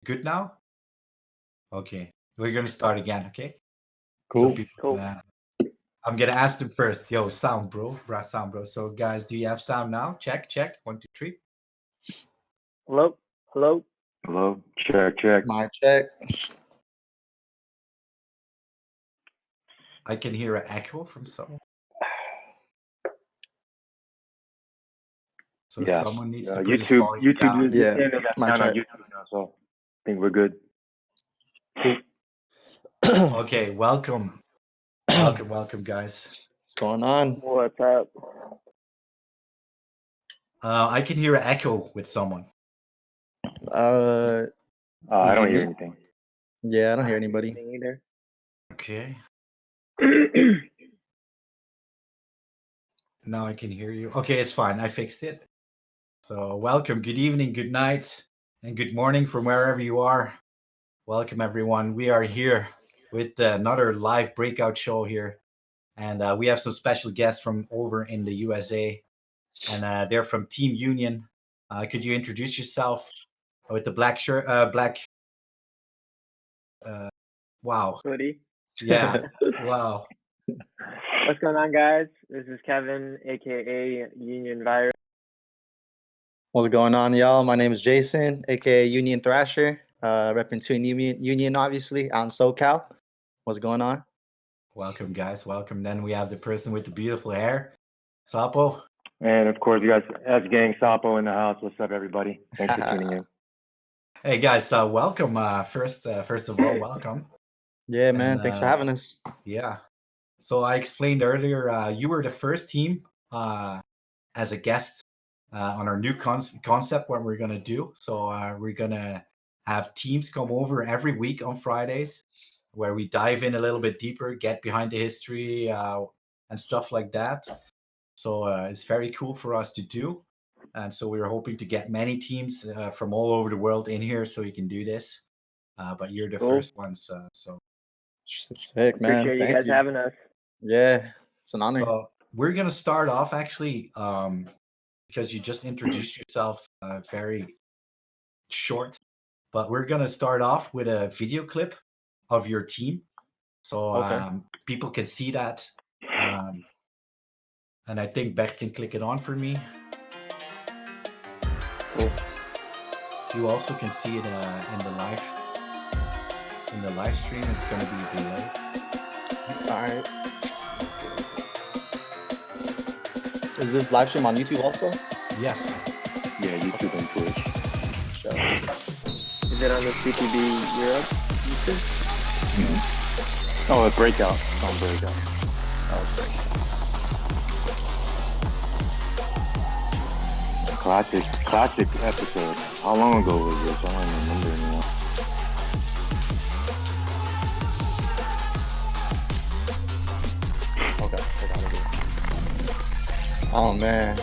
good now? Okay. We're gonna start again, okay? Cool. Cool. I'm gonna ask them first. Yo, sound, bro. Brass sound, bro. So, guys, do you have sound now? Check. 1, 2, 3. Hello? Hello. Check. Mic check. I can hear an echo from someone. So Yeah. someone needs to put his YouTube. volume down. Yeah, You got mic sound on check. YouTube now, so I think we're good. Okay, welcome, guys. What's going on? What's up? I can hear an echo with someone. Uh, I don't Me? hear anything. yeah, I don't hear anybody. Me either. Okay, now I can hear you. Okay, it's fine. I fixed it. So welcome, good evening, good night, and good morning from wherever you are. Welcome, everyone. We are here with another live breakout show here. And we have some special guests from over in the USA. And they're from Team Union. Could you introduce yourself with the black shirt? Wow. Hoodie. Yeah. Wow. What's going on, guys? This is Kevin, aka Union Virus. What's going on, y'all? My name is Jason, aka Union Thrasher. Repping Twin Union, obviously, out in SoCal. What's going on? Welcome, guys. Welcome. Then we have the person with the beautiful hair, Sapo. And of course, you guys, as gang, Sapo in the house. What's up, everybody? Thanks for tuning in. Hey, guys. Welcome. First of all, welcome. Yeah, man. And, Thanks for having us. Yeah. So I explained earlier, you were the first team as a guest on our new concept, what we're going to do. So we're going to have teams come over every week on Fridays where we dive in a little bit deeper, get behind the history and stuff like that. So it's very cool for us to do. And so we were hoping to get many teams from all over the world in here so we can do this. But you're the first ones. So Sick, man. Appreciate you Thank guys you. having us. Yeah, it's an honor. So we're gonna start off actually because you just introduced yourself very short, but we're gonna start off with a video clip of your team, so Okay. people can see that. And I think Bert can click it on for me. Cool. You also can see it in the live stream. It's gonna be a delay. All right. Is this live stream on YouTube also? Yes. Yeah, YouTube and Twitch. Is it on the CTB Europe YouTube? Mm-hmm. Oh, it's Breakout. It's on Breakout. Oh, great. Classic episode. How long ago was this? I don't remember anymore. Okay. I got it. Oh man,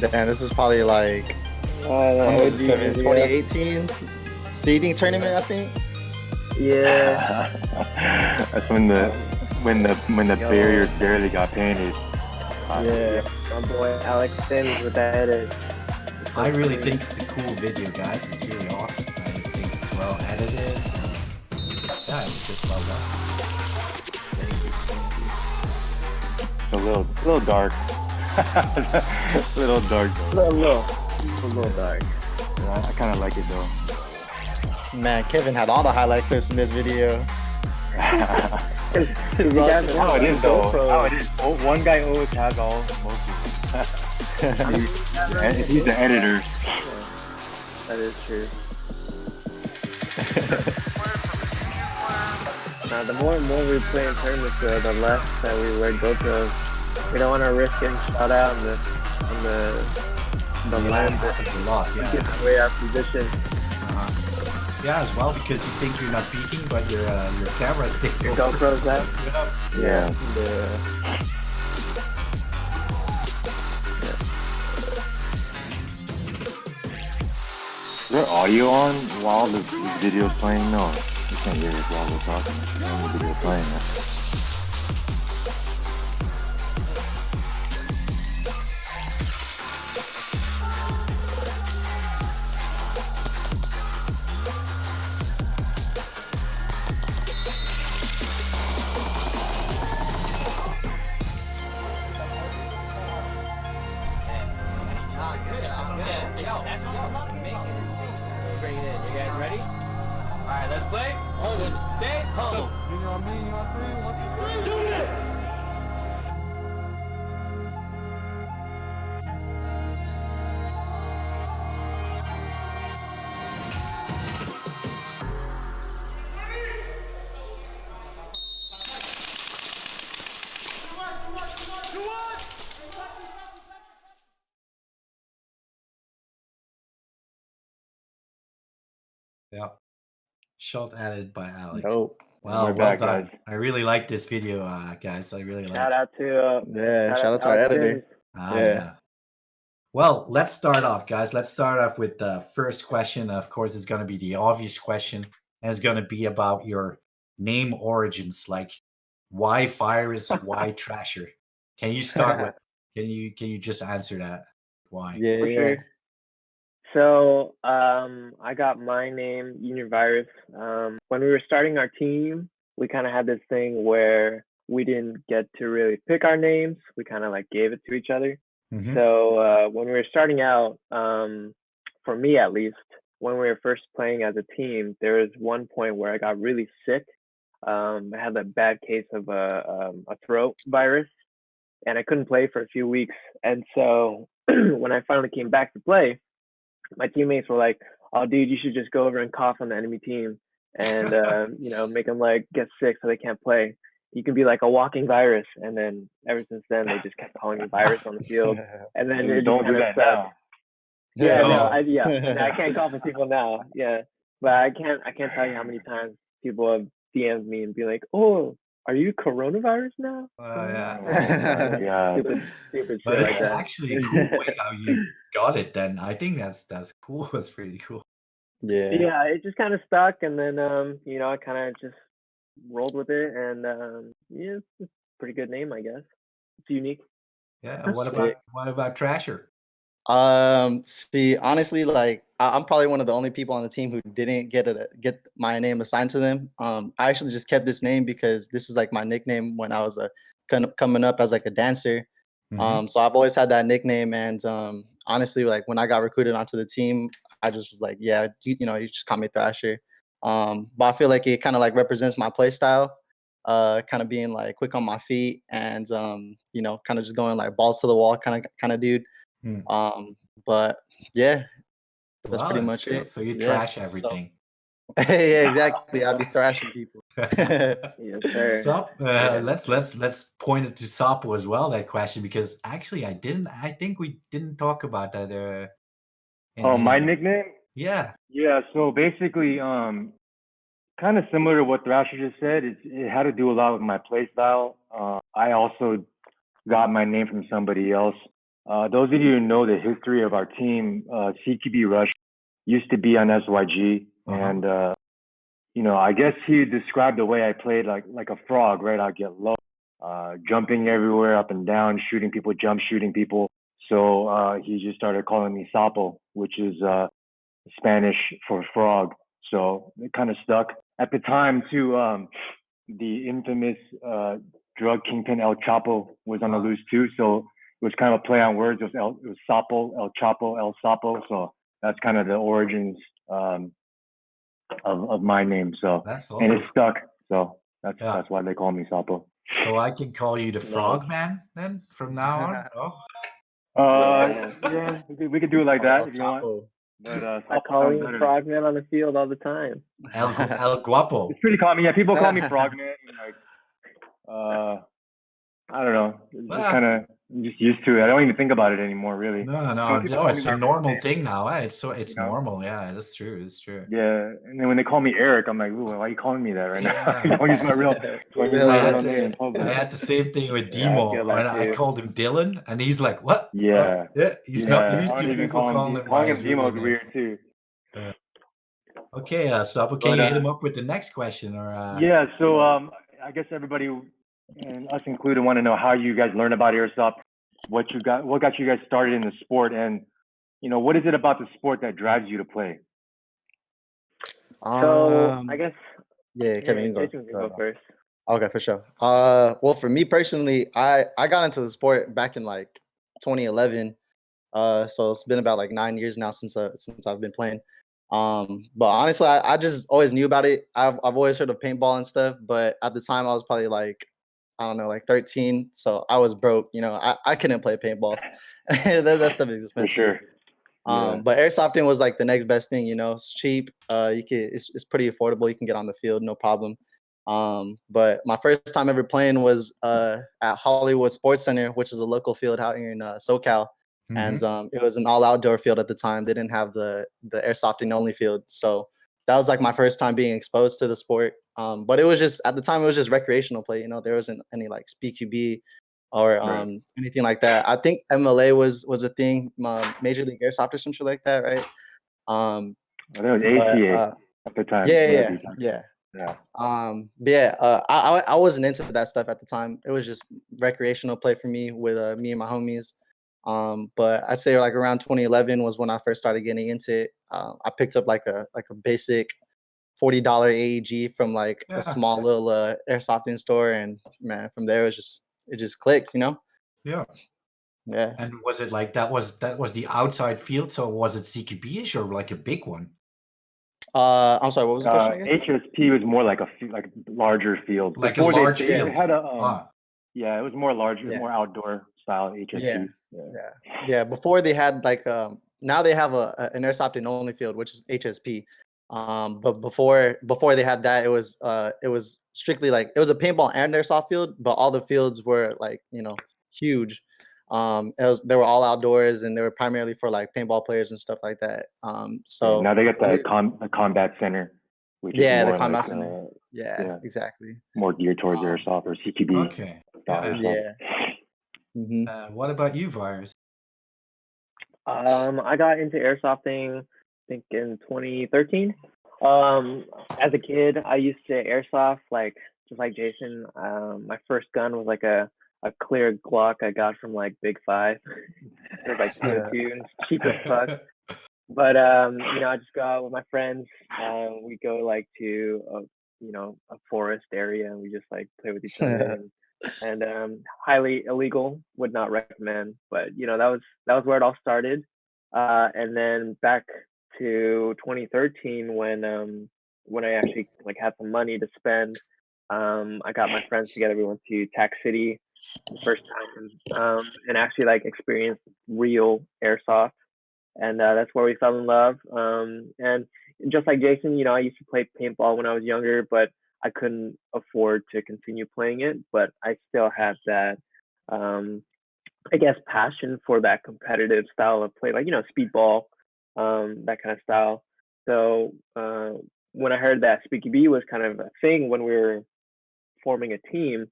damn! This is probably like when was this, Kevin? 2018 seeding tournament, I think. Yeah. That's when the barriers barely got painted. Yeah. My boy Alex Sims with that edit. I really think it's a cool video, guys. It's really awesome. I think it's well edited. Yeah, it's just well done. A little dark. A little dark though. A little dark. Yeah, I kind of like it though. Man, Kevin had all the highlight clips in this video. You guys are How it is though. GoPro. How it is. One guy always has all most of it. He's the editor. That is true. Now, the more and more we play in tournaments, the less that we wear GoPros. We don't want to risk getting shot out on the land that It's a lot, yeah. gives away our position. Yeah, as well, because you think you're not peeking, but your camera sticks Your over. GoPro's out. Yeah. Is there audio on while the video's playing? No, you can't hear it while we're talking. The video playing. You guys ready? All right, let's play. Hold it. Stay. Hold. You know what I mean? You know what I mean? 1, 2, 3. Do this. Yeah. Shot added by Alex. Dope. Wow, We're well back, done. guys. I really like this video, guys. I really like Shout it. out to Yeah, shout out to our Alex editor. Sims. Yeah. Well, let's start off, guys. Let's start off with the first question. Of course, it's going to be the obvious question, and it's going to be about your name origins. Like, why Virus? Why Trasher? Can you start with? Can you just answer that? Why? Yeah, For yeah. sure. So I got my name, Univirus. When we were starting our team, we kind of had this thing where we didn't get to really pick our names. We kind of like gave it to each other. Mhm. So when we were starting out, for me at least, when we were first playing as a team, there was one point where I got really sick. I had a bad case of a throat virus, and I couldn't play for a few weeks. And so when I finally came back to play, my teammates were like, "Oh, dude, you should just go over and cough on the enemy team, and make them like get sick so they can't play. You can be like a walking virus." And then ever since then, they just kept calling me virus on the field, and then it Don't do just that now. Yeah, No. I can't cough on people now. Yeah, but I can't tell you how many times people have DM'd me and be like, "Oh, are you coronavirus now?" Yeah. Yeah. Stupid But shit like it's that. actually a cool way how you got it. Then I think that's cool. That's pretty cool. Yeah. Yeah, it just kind of stuck, and then I kind of just rolled with it, and yeah, it's a pretty good name, I guess. It's unique. Yeah. That's What about Trasher? See, honestly, like I'm probably one of the only people on the team who didn't get my name assigned to them. I actually just kept this name because this was like my nickname when I was coming up as like a dancer. Mhm. So I've always had that nickname, and honestly, like when I got recruited onto the team, I just was like, yeah, you just call me Thrasher. But I feel like it kind of like represents my play style, kind of being like quick on my feet, and kind of just going like balls to the wall kind of dude. Hmm. But yeah, that's Wow, pretty that's much cool. it. So you Yeah. trash everything. Yeah, exactly. I'll be thrashing people. Yes, sir. Sop, let's point it to Sapo as well, that question, because actually I think we didn't talk about that Oh, my any- nickname? Yeah. Yeah, so basically, kind of similar to what Thrasher just said. It had to do a lot with my play style. I also got my name from somebody else. Those of you who know the history of our team, CTB Rush used to be on SYG, and I guess he described the way I played like a frog, right? I'd get low, jumping everywhere, up and down, shooting people, jump shooting people. So he just started calling me Sapo, which is Spanish for frog. So it kind of stuck. At the time, too, the infamous drug kingpin El Chapo was on the loose too. So it was kind of a play on words. It was Sapo, El Chapo, El Sapo. So that's kind of the origins of my name. So That's and also it stuck. So Yeah. that's why they call me Sapo. So I can call you the Nice. Frog Man then from now on. Oh, Yeah, we could do it like that if you want. Chapo. But I Sapo call sounds him better. Frogman on the field all the time. El Guapo. It's pretty common. Yeah, people call me Frogman. Like, I don't know. It's just Ah. kind of I'm just used to it. I don't even think about it anymore, really. No, people call me it's my a real normal name, thing now. It's you know? normal. Yeah, that's true. It's true. Yeah, and then when they call me Eric, I'm like, ooh, why are you calling me that right now? Yeah. Don't use my real name in public. I had the same thing with Yeah, I Demo, feel that and I too. called him Dylan, and he's like, "What? Yeah, Yeah, he's not I used don't to even people call calling him. him by Calling his him real Demo's name." weird too. Okay, Sapo, can But, you hit him up with the next question? Or Yeah, so I guess everybody, and us included, want to know how you guys learn about airsoft, what got you guys started in the sport, and what is it about the sport that drives you to play? So I guess Yeah, Kevin, you can Jason can go first. Okay, for sure. Well, for me personally, I got into the sport back in like 2011. So it's been about like 9 years now since I've been playing. But honestly, I just always knew about it. I've always heard of paintball and stuff, but at the time I was probably like, I don't know, like 13. So I was broke, I couldn't play paintball. That stuff is For expensive. sure. Yeah. But airsofting was like the next best thing, it's cheap. It's pretty affordable. You can get on the field, no problem. But my first time ever playing was at Hollywood Sports Center, which is a local field out here in SoCal. And it was an all outdoor field at the time. They didn't have the airsofting only field. So that was like my first time being exposed to the sport. But it was just, at the time, it was just recreational play. There wasn't any like SpeedQB or Right. anything like that. I think MLA was a thing, Major League Airsoft or some shit like that, right? I think it was But ACA at the time. yeah, whatever you yeah. Yeah. But yeah, I wasn't into that stuff at the time. It was just recreational play for me with me and my homies. But I'd say like around 2011 was when I first started getting into it. I picked up like a basic $40 AEG from like a small little airsofting store, and man, from there it just clicked, Yeah. Yeah. And was it like that was the outside field? So was it CQB-ish or like a big one? I'm sorry, what was the question again? HSP was more like like larger field. Like a Before large they field. had a yeah, it was more larger, Yeah. more outdoor style HSP. Yeah. Before they had like now they have an airsofting only field, which is HSP. But before they had that, it was strictly like, it was a paintball and airsoft field, but all the fields were like, huge. They were all outdoors, and they were primarily for like paintball players and stuff like that. So now they got the combat center, which is the more combat like center. Yeah, exactly. more geared towards airsoft or CQB. Okay. Yeah. Mm-hmm. What about you, Virus? I got into airsofting, I think in 2013. As a kid, I used to airsoft just like Jason. My first gun was like a clear Glock I got from like Big Five. It was like 202, and it's cheap as fuck. But I just go out with my friends. We go like to a forest area, and we just like play with each other. And highly illegal, would not recommend. But that was where it all started. And then back to 2013 when I actually like had some money to spend. I got my friends together. We went to Tax City the first time, and actually like experienced real airsoft. And that's where we fell in love. And just like Jason, I used to play paintball when I was younger, but I couldn't afford to continue playing it. But I still had that, I guess, passion for that competitive style of play, like speedball, that kind of style. So when I heard that Speaky B was kind of a thing when we were forming a team,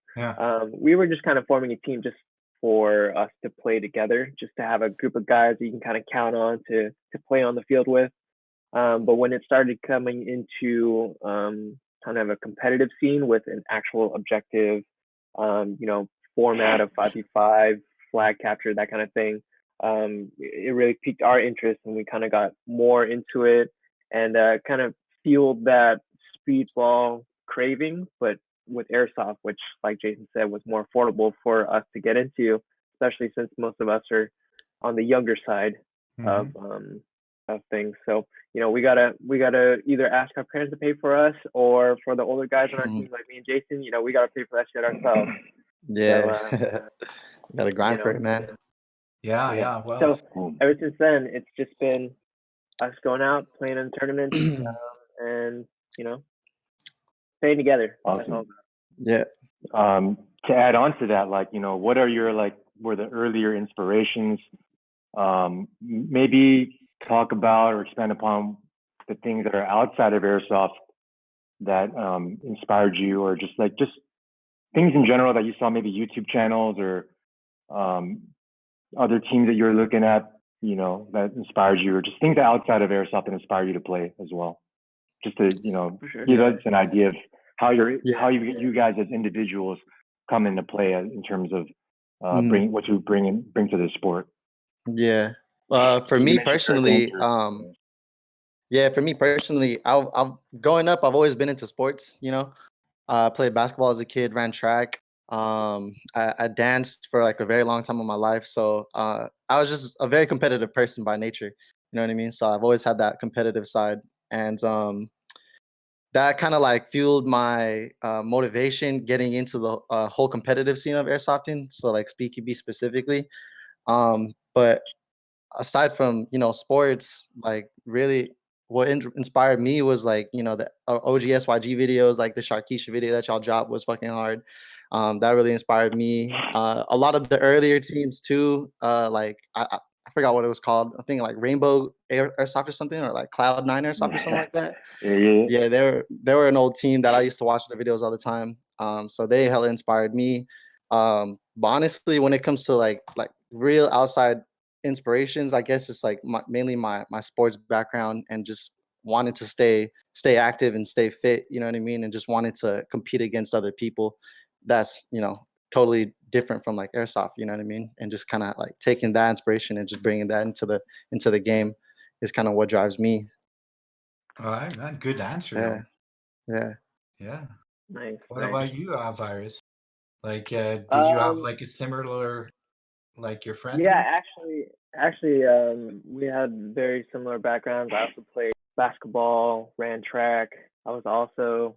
we were just kind of forming a team just for us to play together, just to have a group of guys that you can kind of count on to play on the field with. But when it started coming into kind of a competitive scene with an actual objective, format of 5v5, flag capture, that kind of thing, it really piqued our interest, and we kind of got more into it, and kind of fueled that speedball craving, but with airsoft, which, like Jason said, was more affordable for us to get into, especially since most of us are on the younger side of things. So we gotta either ask our parents to pay for us, or for the older guys on our team like me and Jason, we gotta pay for that shit ourselves. Yeah. So, gotta grind for it, man. Yeah. Well, so ever since then, it's just been us going out, playing in tournaments, and staying together. Awesome. Yeah. To add on to that, what are your were the earlier inspirations? Maybe talk about or expand upon the things that are outside of airsoft that inspired you, or just things in general that you saw, maybe YouTube channels or other teams that you're looking at, that inspired you, or just things outside of airsoft that inspire you to play as well. Just to give us an idea of how you guys as individuals come into play in terms of bring to the sport. Yeah. For me personally, I've growing up, I've always been into sports. I played basketball as a kid, ran track. I danced for like a very long time in my life, so I was just a very competitive person by nature. You know what I mean? So I've always had that competitive side, and that kind of like fueled my motivation getting into the whole competitive scene of airsofting. So like Speakeasy specifically. But aside from sports, like really what inspired me was like the OGSYG videos, like the Sharkeisha video that y'all dropped was fucking hard. That really inspired me. A lot of the earlier teams too, like I forgot what it was called. I think like Rainbow Airsoft or something, or like Cloud9 Airsoft or something like that. Yeah, they were an old team that I used to watch their videos all the time. So they hella inspired me. But honestly, when it comes to like real outside inspirations, I guess it's like mainly my sports background and just wanted to stay active and stay fit, you know what I mean, and just wanted to compete against other people. That's totally different from like airsoft, you know what I mean, and just kind of like taking that inspiration and just bringing that into the game is kind of what drives me. All right, man. Good answer, Yeah, though. yeah. Yeah. Nice, What nice. about you, Virus? Like, did you have Um, like a similar, like your friend yeah, here? actually, we had very similar backgrounds. I also played basketball, ran track. I was also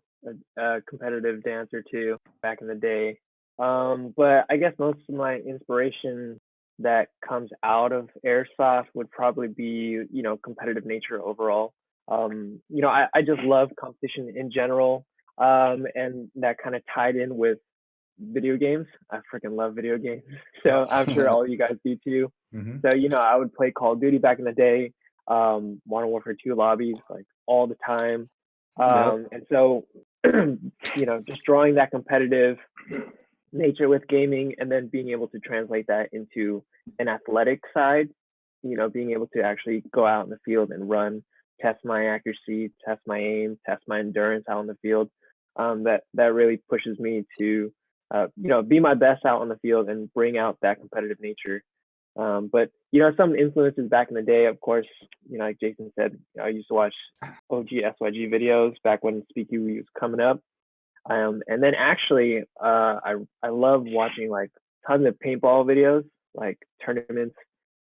a competitive dancer too back in the day. But I guess most of my inspiration that comes out of airsoft would probably be, competitive nature overall. I just love competition in general. And that kind of tied in with video games. I freaking love video games. So I'm sure all you guys do too. Mm-hmm. So, I would play Call of Duty back in the day, Modern Warfare 2 lobbies like all the time. Yep. And so, just drawing that competitive nature with gaming and then being able to translate that into an athletic side, being able to actually go out in the field and run, test my accuracy, test my aim, test my endurance out on the field. That really pushes me to, be my best out on the field and bring out that competitive nature. But some influences back in the day, of course, like Jason said, I used to watch OG SYG videos back when Speaky was coming up. And then actually, I love watching like tons of paintball videos, like tournaments,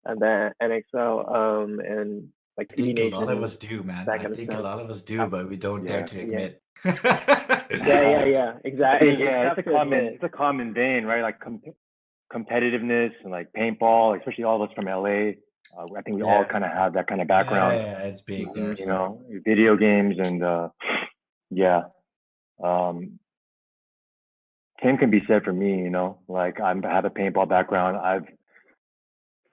and then NXL, and like I PB think a lot of Nation, us do, man. that I kind of think a stuff. lot of us do, but we don't dare Yeah. to Yeah, admit. yeah, exactly. It's Yeah, tough to admit. it's a common vein, right? Like competitiveness and like paintball, especially all of us from LA. I think we all Yeah. kind of have that kind of Yeah, background, it's big there. you know, video games and yeah. Um, same can be said for me, like I have a paintball background.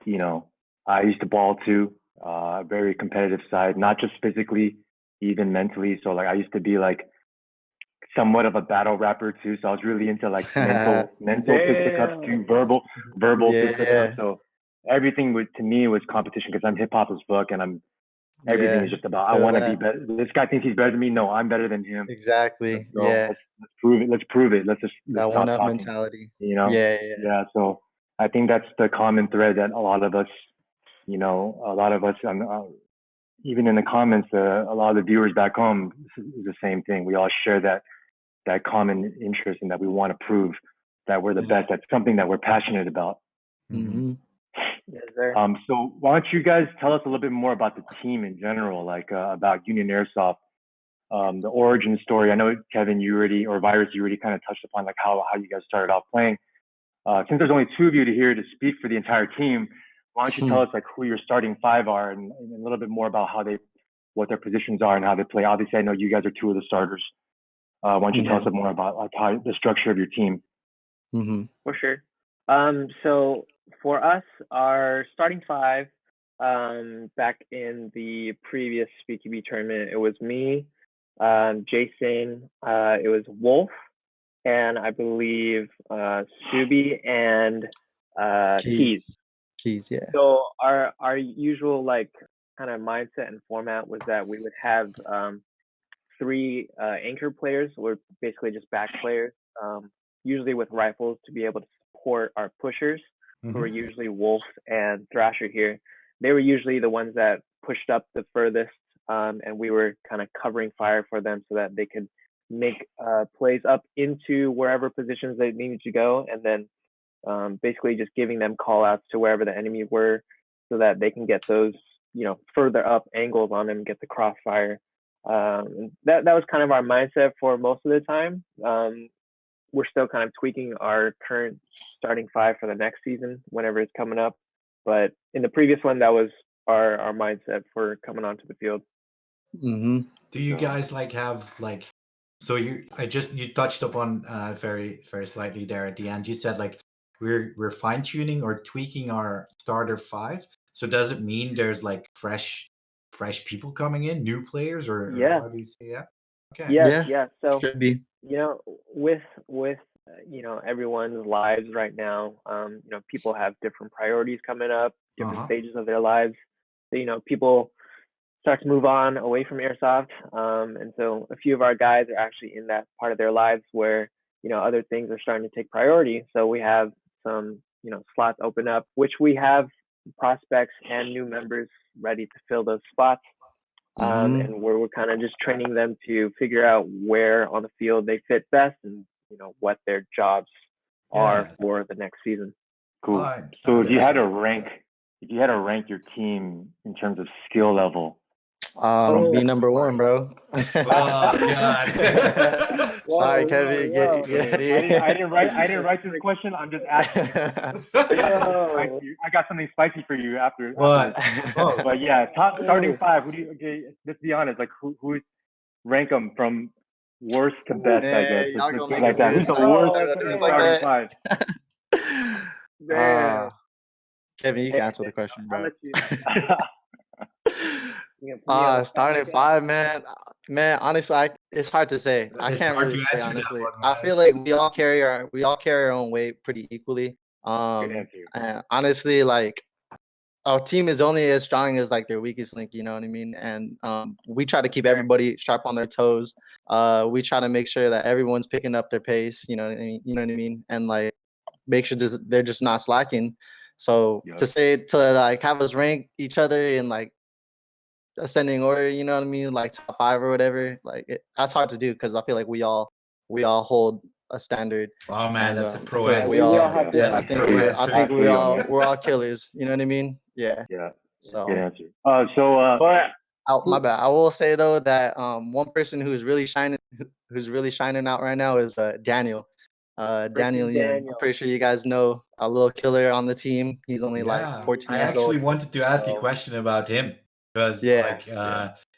You know, I used to ball too, very competitive side, not just physically, even mentally. So like I used to be like somewhat of a battle rapper too. So I was really into like mental fisticuffs too, Damn. verbal fisticuffs. Yeah, So everything to me was competition because I'm hip hop as fuck and everything yeah. is just about I Feel want to be that. better. This guy thinks he's better than me. No, I'm better than him. Let's Exactly. go. Yeah. Let's prove it. Let's prove it. Let's That one stop up talking. mentality. You know? Yeah, yeah. Yeah. So I think that's the common thread that a lot of us, even in the comments, a lot of the viewers back home is the same thing. We all share that common interest and that we want to prove that we're the Yeah. best at something that we're passionate about. Mm-hmm. Yes, sir. So why don't you guys tell us a little bit more about the team in general, like about Union Airsoft, the origin story. I know Kevin, Virus, you already kind of touched upon like how you guys started off playing. Since there's only two of you here to speak for the entire team, why don't you tell us like who your starting five are and a little bit more about what their positions are and how they play. Obviously, I know you guys are two of the starters. Why don't you tell us more about like how the structure of your team? Mm-hmm. For sure. So for us, our starting five, back in the previous Speakeasy tournament, it was me, Jason, it was Wolf, and I believe Subi and Keys. Keys, yeah. So our usual like kind of mindset and format was that we would have three anchor players, or basically just back players, usually with rifles to be able to support our pushers, who are usually Wolf and Thrasher here. They were usually the ones that pushed up the furthest, and we were kind of covering fire for them so that they could make plays up into wherever positions they needed to go, and then basically just giving them call outs to wherever the enemy were so that they can get those further up angles on him, get the crossfire. That was kind of our mindset for most of the time. We're still kind of tweaking our current starting five for the next season whenever it's coming up. But in the previous one, that was our mindset for coming onto the field. Mm-hmm. Do you guys have so you touched upon very very slightly there at the end. You said we're fine tuning or tweaking our starter five. So does it mean there's fresh people coming in, new players, or how do you say that? Okay. Yeah. So should be. with everyone's lives right now, people have different priorities coming up, different stages of their lives. So people start to move on away from airsoft, and so a few of our guys are actually in that part of their lives where other things are starting to take priority. So we have some slots open up, which we have prospects and new members ready to fill those spots. And we're kind of just training them to figure out where on the field they fit best and what their jobs are for the next season. Cool. So if you had to rank your team in terms of skill level, be number one, bro. Oh God. Sorry, Kevin. Get I didn't write this question. I'm just asking. I got something spicy for you after. What? But yeah, top starting five. Let's be honest. Who rank them from worst to best? I guess. Y'all gonna make like that. Who's the worst starting five? Kevin, you can answer the question, bro. Starting five, man. Honestly, it's hard to say. I can't really say honestly. I feel like we all carry our own weight pretty equally. And honestly, our team is only as strong as their weakest link. You know what I mean? And we try to keep everybody sharp on their toes. We try to make sure that everyone's picking up their pace. You know what I mean? You know what I mean? And make sure they're just not slacking. So to have us rank each other in ascending order, you know what I mean, top five or whatever, that's hard to do because I feel like we all hold a standard. Oh man, that's a pro answer. I think we're all killers. You know what I mean? Yeah. So good answer. But my bad. I will say though that one person who's really shining out right now is Daniel. Daniel, I'm pretty sure you guys know, a little killer on the team. He's only 14 years old. I actually wanted to ask you a question about him because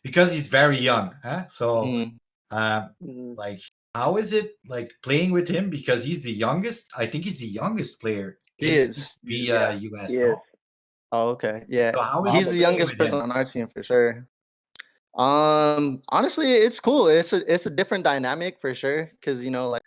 because he's very young. So how is it playing with him? Because he's the youngest. I think he's the youngest player. He is. US. No? Oh, okay. Yeah. So he's the youngest person on our team for sure. Honestly, it's cool. It's a different dynamic for sure. Cause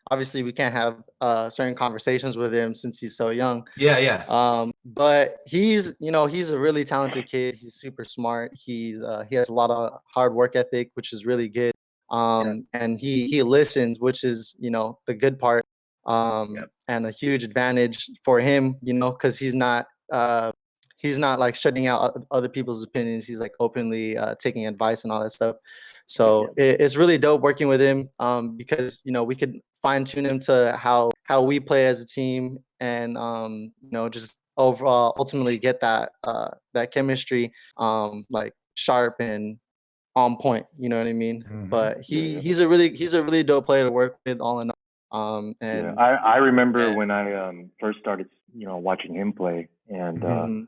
obviously we can't have certain conversations with him since he's so young. Yeah. But he's a really talented kid. He's super smart. He has a lot of hard work ethic, which is really good. And he listens, which is the good part. And a huge advantage for him, cause he's not shutting out other people's opinions. He's openly taking advice and all that stuff. So it's really dope working with him because we could fine tune him to how we play as a team, and just overall ultimately get that chemistry sharp and on point. You know what I mean? But he's a really dope player to work with all in all. And I remember when I first started watching him play, and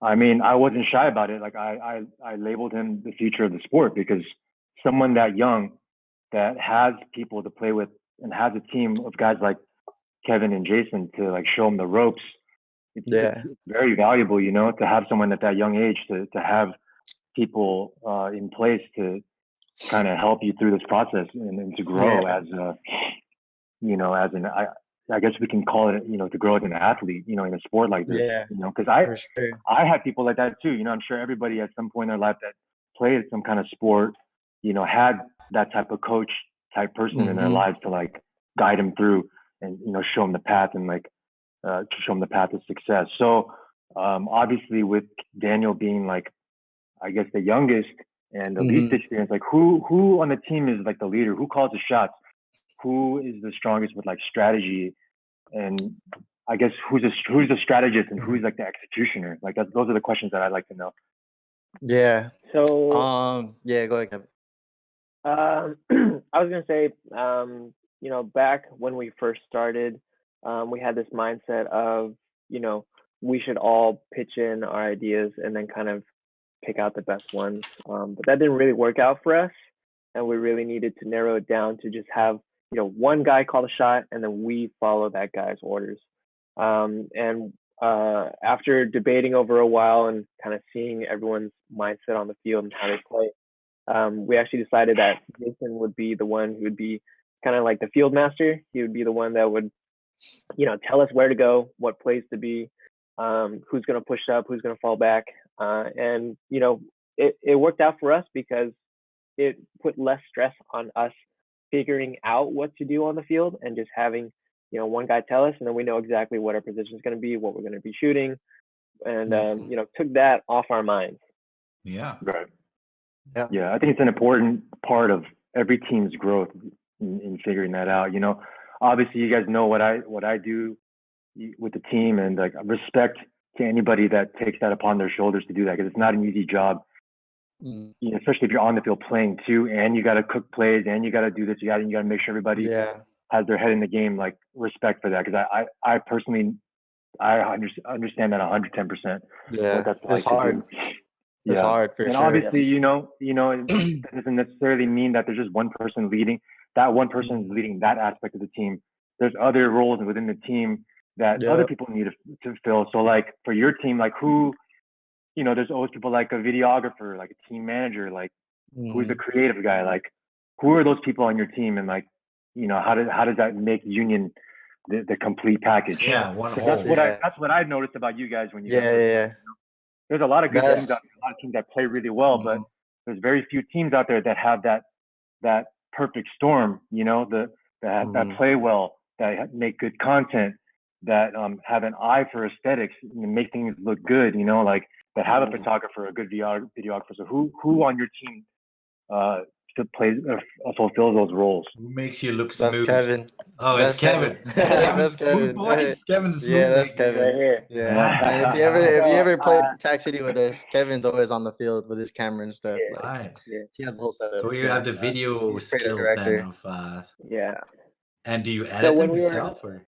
I mean, I wasn't shy about it. I labeled him the future of the sport, because someone that young that has people to play with and has a team of guys like Kevin and Jason to show them the ropes. It's very valuable, to have someone at that young age to have people in place to kind of help you through this process and to grow as I guess we can call it, to grow as an athlete, in a sport like this, because I had people like that too. I'm sure everybody at some point in their life that played some kind of sport, had that type of coach type person in their lives to guide them through and, show them the path and to show them the path of success. So obviously with Daniel being I guess the youngest and the least experienced, who on the team is the leader? Who calls the shots? Who is the strongest with strategy? And I guess who's the strategist and who's the executioner? Those are the questions that I'd like to know. Yeah. So Yeah. Go ahead, Kevin. I was gonna say, back when we first started, we had this mindset of, you know, we should all pitch in our ideas and then kind of pick out the best ones. But that didn't really work out for us, and we really needed to narrow it down to just have, one guy call the shot, and then we follow that guy's orders. And After debating over a while and kind of seeing everyone's mindset on the field and how they play, we actually decided that Jason would be the one who would be kind of like the field master. He would be the one that would, tell us where to go, what plays to be, who's going to push up, who's going to fall back. And, it worked out for us because it put less stress on us figuring out what to do on the field and just having, one guy tell us, and then we know exactly what our position is going to be, what we're going to be shooting, and, took that off our minds. Yeah. Right. Yeah. Yeah, I think it's an important part of every team's growth in figuring that out. Obviously, you guys know what I do with the team, and like respect to anybody that takes that upon their shoulders to do that, because it's not an easy job. Especially if you're on the field playing too, and you got to cook plays, and you got to do this, you got to make sure everybody has their head in the game. Like, respect for that, because I personally understand that 110%. Yeah. What that's It's like hard. to do. It's hard for and sure. obviously, that doesn't necessarily mean that there's just one person leading. That one person is leading that aspect of the team. There's other roles within the team that other people need to fill. So, like, for your team, like, who, there's always people like a videographer, like a team manager, like who's the creative guy, like who are those people on your team, and like, how does that make Union the complete package? Yeah, one 'Cause whole. that's what I've noticed about you guys when you guys are Yeah. there's a lot of good That's- teams out there, a lot of teams that play really well, but there's very few teams out there that have that perfect storm, that play well, that make good content, that have an eye for aesthetics, make things look good, like that have a photographer, a good videographer. So who on your team fulfills those roles? Who makes you look That's smooth? Kevin. Oh, That's it's Kevin. That's Smooth Kevin. boys. Kevin's smooth. Yeah, that's like, Kevin. Right here. Yeah. And if you ever played Tag City with us, Kevin's always on the field with his camera and stuff. Yeah. Like Right. Yeah. he has a whole setup. So you have the video He's creative skills then director. of Yeah. and do you So edit when them we were yourself or?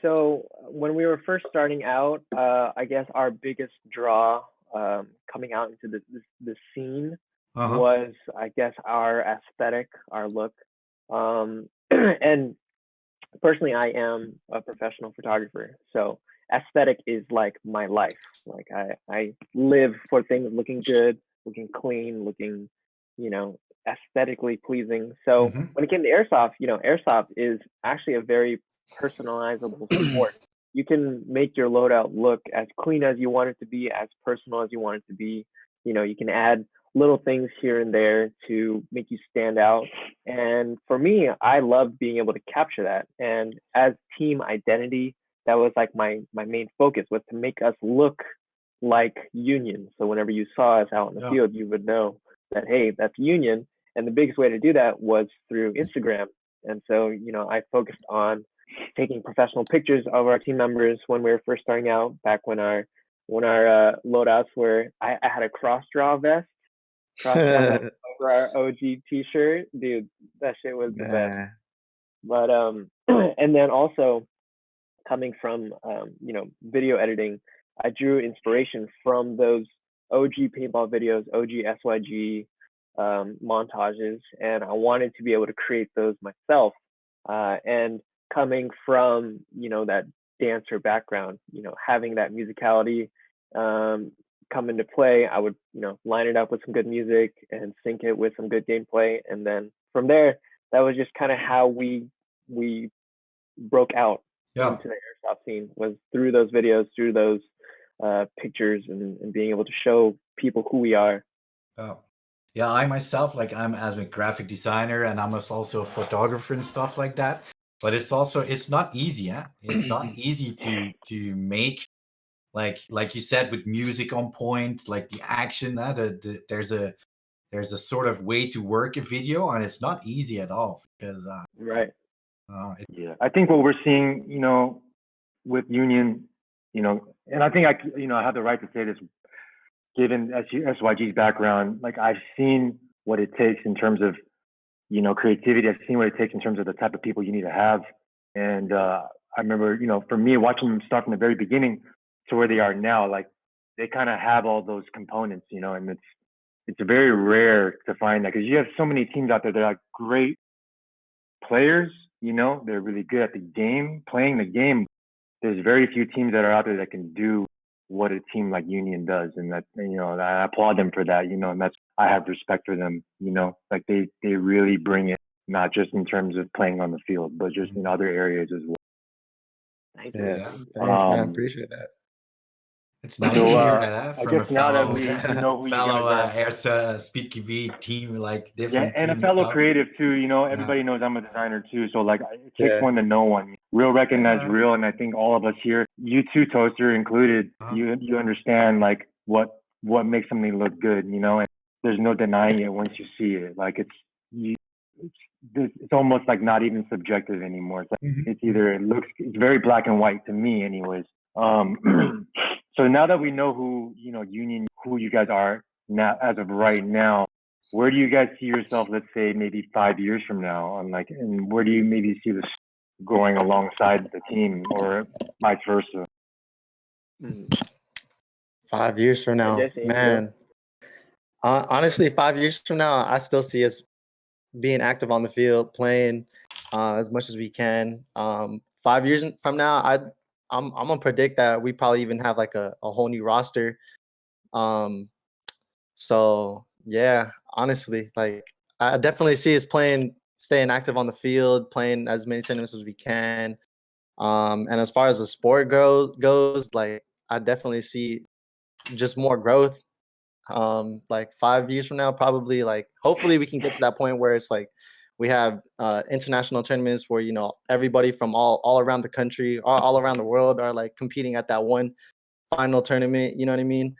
So when we were first starting out, I guess our biggest draw coming out into the scene was, I guess, our aesthetic, our look. And personally, I am a professional photographer, so aesthetic is like my life. Like I live for things looking good, looking clean, looking, aesthetically pleasing. So when it came to airsoft, airsoft is actually a very personalizable sport. You can make your loadout look as clean as you want it to be, as personal as you want it to be. You can add little things here and there to make you stand out. And for me, I love being able to capture that. And as team identity, that was like my main focus, was to make us look like Union. So whenever you saw us out in the field, you would know that, hey, that's Union. And the biggest way to do that was through Instagram. And so, I focused on taking professional pictures of our team members when we were first starting out, back when our loadouts were, I had a cross draw vest over our OG t-shirt. Dude, that shit was the best. But and then also coming from video editing, I drew inspiration from those OG paintball videos, OG SYG montages, and I wanted to be able to create those myself. And coming from that dancer background, having that musicality come into play, I would line it up with some good music and sync it with some good gameplay, and then from there, that was just kind of how we broke out into the airsoft scene, was through those videos, through those pictures, and being able to show people who we are. Yeah, I myself, like, I'm as a graphic designer, and I'm also a photographer and stuff like that. But it's not easy. Yeah, it's not easy to make, like you said, with music on point, like the action. There's a sort of way to work a video, and it's not easy at all because right. I think what we're seeing, with Union, and I think I have the right to say this. given SYG's background, like I've seen what it takes in terms of, creativity. I've seen what it takes in terms of the type of people you need to have. And I remember, for me, watching them start from the very beginning to where they are now, like they kind of have all those components, and it's very rare to find that because you have so many teams out there that are great players, they're really good at the game, playing the game. There's very few teams that are out there that can do what a team like Union does. And that, I applaud them for that, and I have respect for them, like they really bring it, not just in terms of playing on the field, but just in other areas as well. Thank you. Yeah, thanks, man. Appreciate that. It's nice So, to hear that I from guess a now that fellow, we know who you guys fellow are. Airsa Speed TV team, like Yeah, different and a team fellow stuff. creative too. Everybody knows I'm a designer too. So like, it takes Yeah. one to know one. Real recognize Yeah. real, and I think all of us here, you too, Toaster included, you understand like what makes something look good. And there's no denying it once you see it. Like it's almost like not even subjective anymore. It's like it's either it's very black and white to me, anyways. So now that we know who Union, who you guys are now, as of right now, where do you guys see yourself? Let's say maybe 5 years from now, and where do you maybe see this going alongside the team, or vice versa? 5 years from now, man. Honestly, 5 years from now, I still see us being active on the field, playing as much as we can. 5 years from now, I'm gonna predict that we probably even have like a whole new roster. So yeah, honestly, like I definitely see us staying active on the field, playing as many tournaments as we can. And as far as the sport goes, like I definitely see just more growth. Like 5 years from now, probably, like hopefully we can get to that point where it's like we have international tournaments where everybody from all around the country, all around the world are like competing at that one final tournament. You know what I mean?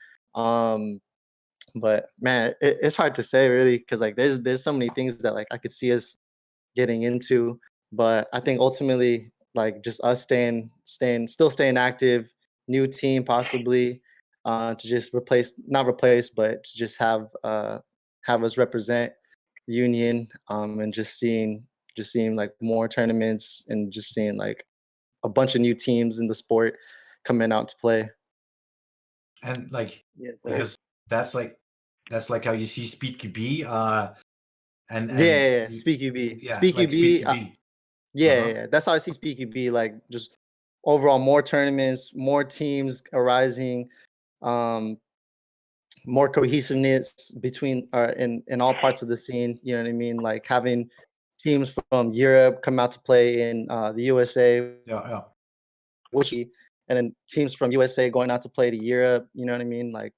But man, it's hard to say really, because like there's so many things that like I could see us getting into. But I think ultimately, like just us still staying active, new team possibly, to just not replace, but to just have us represent Union, and just seeing like more tournaments, and just seeing like a bunch of new teams in the sport coming out to play. And like, Yes, sir. because that's like how you see Speed QB, and Yeah, Speak UB. yeah, Speak like UB. Speed QB. Yeah, that's how I see Speak UB. Like just overall, more tournaments, more teams arising, more cohesiveness between in all parts of the scene. You know what I mean? Like having teams from Europe come out to play in the USA, Yeah. and then teams from USA going out to play to Europe. You know what I mean? Like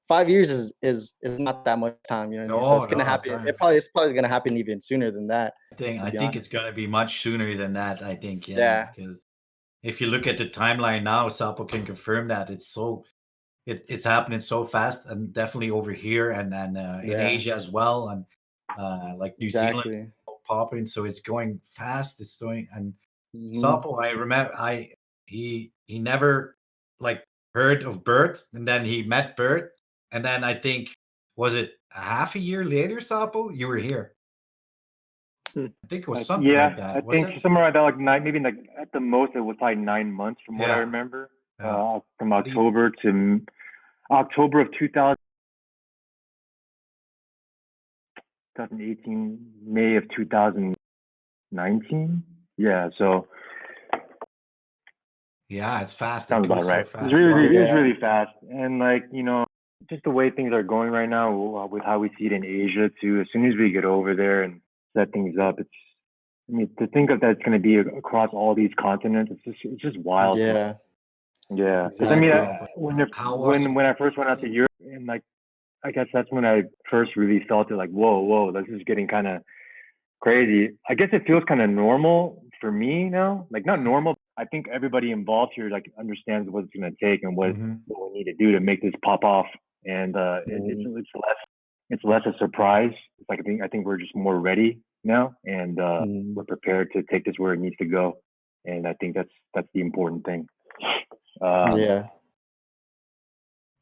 5 years is not that much time. You know what I mean? So it's gonna happen. It's probably gonna happen even sooner than that. I think it's gonna be much sooner than that. I think, Yeah. because if you look at the timeline now, Sapo can confirm that it's happening so fast, and definitely over here, and in Asia as well, and like New Zealand popping. So it's going fast. It's going, and Sapo, I remember, he never like heard of Bert, and then he met Bert, and then I think, was it a half a year later, Sapo, you were here? I think it was something like that. I think somewhere around that, like maybe like at the most it was like 9 months from what I remember. From October to October of 2018, May of 2019. Yeah, so yeah, it's fast. Sounds about right. So fast. It's really fast, and like just the way things are going right now, with how we see it in Asia too. As soon as we get over there and set things up, to think of that it's going to be across all these continents, it's just wild. Yeah. Because I mean, when I first went out to Europe, and like I guess that's when I first really felt it. Like, whoa, this is getting kind of crazy. I guess it feels kind of normal for me now. Like not normal. I think everybody involved here like understands what it's going to take and what we need to do to make this pop off. And it's less a surprise. It's like I think we're just more ready now, and we're prepared to take this where it needs to go. And I think that's the important thing.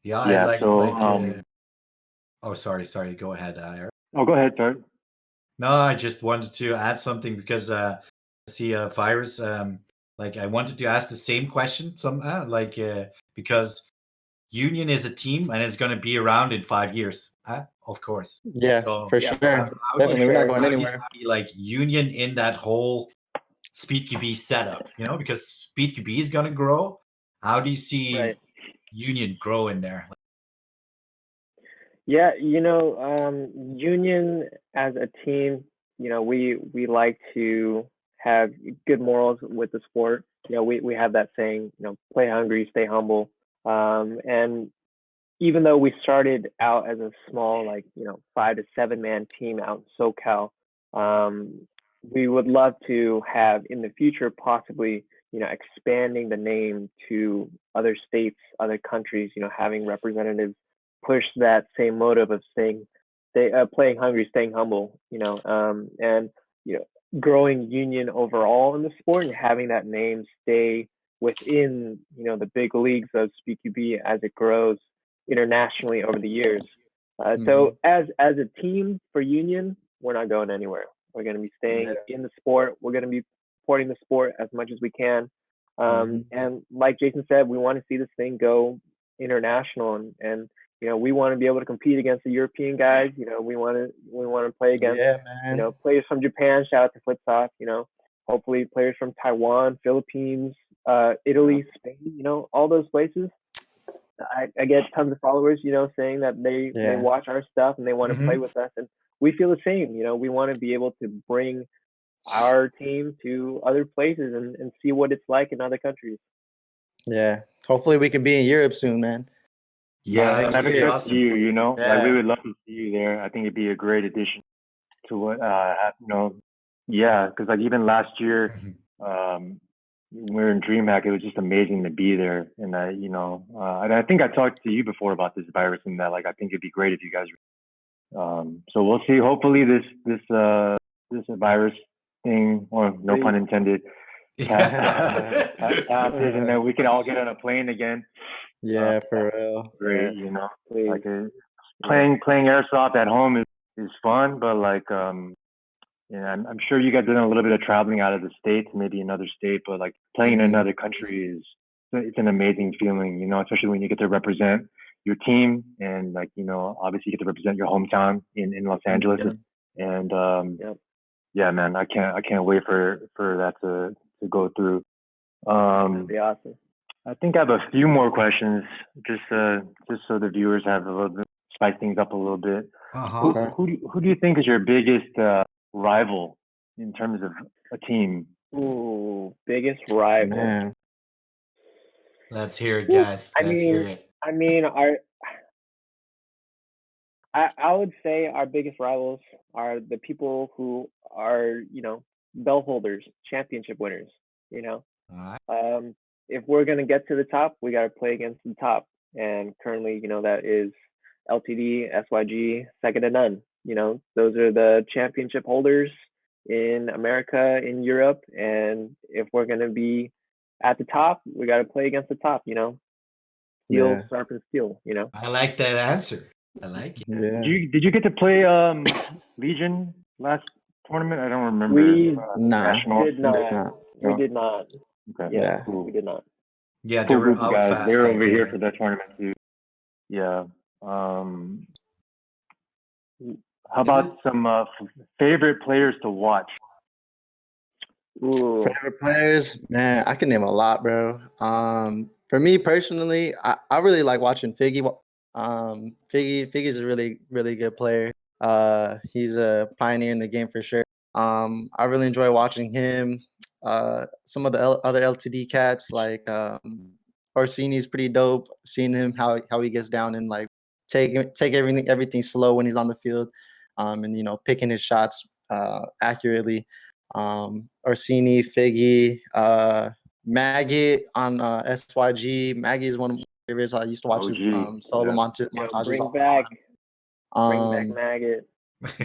Yeah, I Yeah. like So oh, sorry, go ahead, Eric. oh, go ahead, sorry. No, I just wanted to add something because I see a virus. Like I wanted to ask the same question. Because Union is a team and it's going to be around in 5 years. Of course. Yeah, So for Yeah, sure. how do you Definitely, we're not sure. going how do you anywhere. see like Union in that whole Speed QB setup? Because Speed QB is going to grow. How do you see Right. Union grow in there? Yeah, Union as a team, we like to have good morals with the sport. We have that saying, play hungry, stay humble. And even though we started out as a small, like, 5 to 7 man team out in SoCal, we would love to have in the future possibly, expanding the name to other states, other countries, having representatives push that same motive of playing hungry, staying humble, and, growing Union overall in the sport and having that name stay within, the big leagues of SpeedQB as it grows internationally over the years. So Mhm. as a team for Union, we're not going anywhere. We're going to be Yeah. staying in the sport. We're going to be supporting the sport as much as we can. Mhm. And like Jason said, we want to see this thing go international, and we want to be able to compete against the European guys. We want to play against Yeah, man. players from Japan. Shout out to Flipsoft. Hopefully players from Taiwan, Philippines, Italy, Spain. All those places. I get tons of followers, saying that they Yeah. watch our stuff and they want to play Mhm. with us, and we feel the same. We want to be able to bring our team to other places and see what it's like in other countries. Yeah. Hopefully we can be in Europe soon, man. Yeah, I that Next would have a be year. trip to awesome. you. Like we Yeah. would love to see you there. I think it'd be a great addition to what yeah, because like even last year, Mhm. when we were in DreamHack, it was just amazing to be there. And and I think I talked to you before about this virus, and that like I think it'd be great if you guys. So we'll see. Hopefully this virus thing, or no pun intended, passes, and then we can all get on a plane again. Uh, Yeah, for real. Great, Please. like playing airsoft at home is fun, but like I'm sure you guys done a little bit of traveling out of the states, maybe another state, but like playing in Mhm. another country it's an amazing feeling, especially when you get to represent your team and like obviously you get to represent your hometown in Los Angeles, Mhm. and Yep. yeah, man, I can't wait for that to go through. That'd be I awesome. think I have a few more questions, just so the viewers have a little bit, spice things up a little bit. Uh-huh. Who Okay. who do you think is your biggest rival in terms of a team? Ooh, biggest rival. Man. Let's hear it, Whew. guys. I Let's hear mean, it. I mean, I would say our biggest rivals are the people who are, bell holders, championship winners. You know, All right. if we're gonna get to the top, we gotta play against the top. And currently, that is LTD, SYG, second to none. Those are the championship holders in America, in Europe, and if we're gonna be at the top, we gotta play against the top. Steel Yeah. sharpens steel. I like that answer. I like it. Did Yeah. you get to play Legion last tournament? I don't remember We Nah. nationals. did Did not. not. We No. did not. Okay. Yeah, Yeah. we Cool. did not. Yeah, they Cool were group of guys. They outfast were that over here day. for that tournament too. Yeah. How Is it? about some favorite players to watch? Ooh, Favorite players, man, I can name a lot, bro. For me personally, I really like watching Figgy. Figgy's a really, really good player. He's a pioneer in the game for sure. I really enjoy watching him. Some of the other LTD cats like Orsini's pretty dope. Seeing him how he gets down and like take everything slow when he's on the field, and picking his shots accurately. Orsini, Figgy, Maggie on SYG. Maggie is one of my favorites. I used to watch his OG. solo Yeah. montages bring all the back, time. bring back Maggot.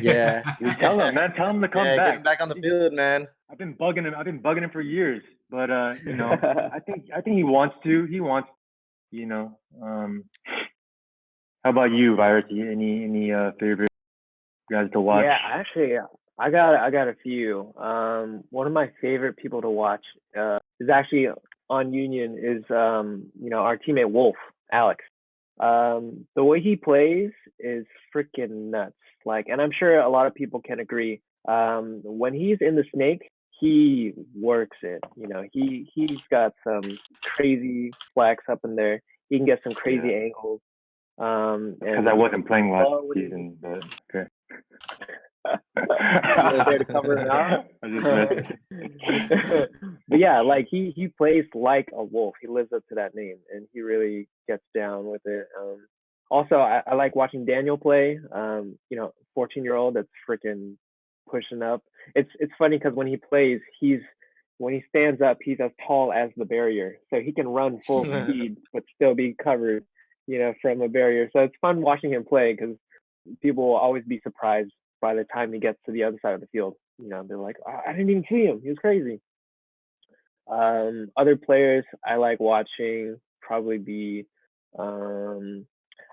Yeah, Dude, tell him, man. Tell him to come yeah, get back. him back on the field, man. I've been bugging him. I've been bugging him for years, but I think he wants to. He wants, you know. Um, How about you, Virus? Any favorite guys to watch? Yeah, actually, I got a few. One of my favorite people to watch is actually on Union is our teammate Wolf, Alex. The way he plays is freaking nuts. Like, and I'm sure a lot of people can agree. When he's in the snake, he works it. He's got some crazy flex up in there. He can get some crazy angles. Because I wasn't playing last season, but okay. You were there to cover it up. I just messed. But yeah, like he plays like a wolf. He lives up to that name, and he really gets down with it. Also, I like watching Daniel play. 14-year-old that's freaking pushing up. It's funny because when he plays, when he stands up, he's as tall as the barrier, so he can run full speed but still be covered, from a barrier. So it's fun watching him play because people will always be surprised by the time he gets to the other side of the field. They're like, oh, I didn't even see him. He was crazy. Other players I like watching probably be, I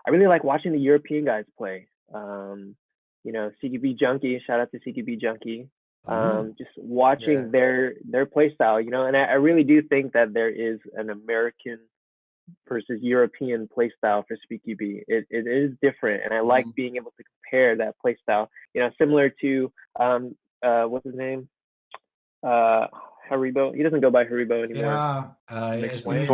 really like watching the European guys play. CQB Junkie, shout out to CQB Junkie. Just watching their play style, and I really do think that there is an American versus European play style for SpeakyB. It is different, and I like being able to compare that play style. Similar to what's his name? Haribo. He doesn't go by Haribo anymore. Yeah, McSwain.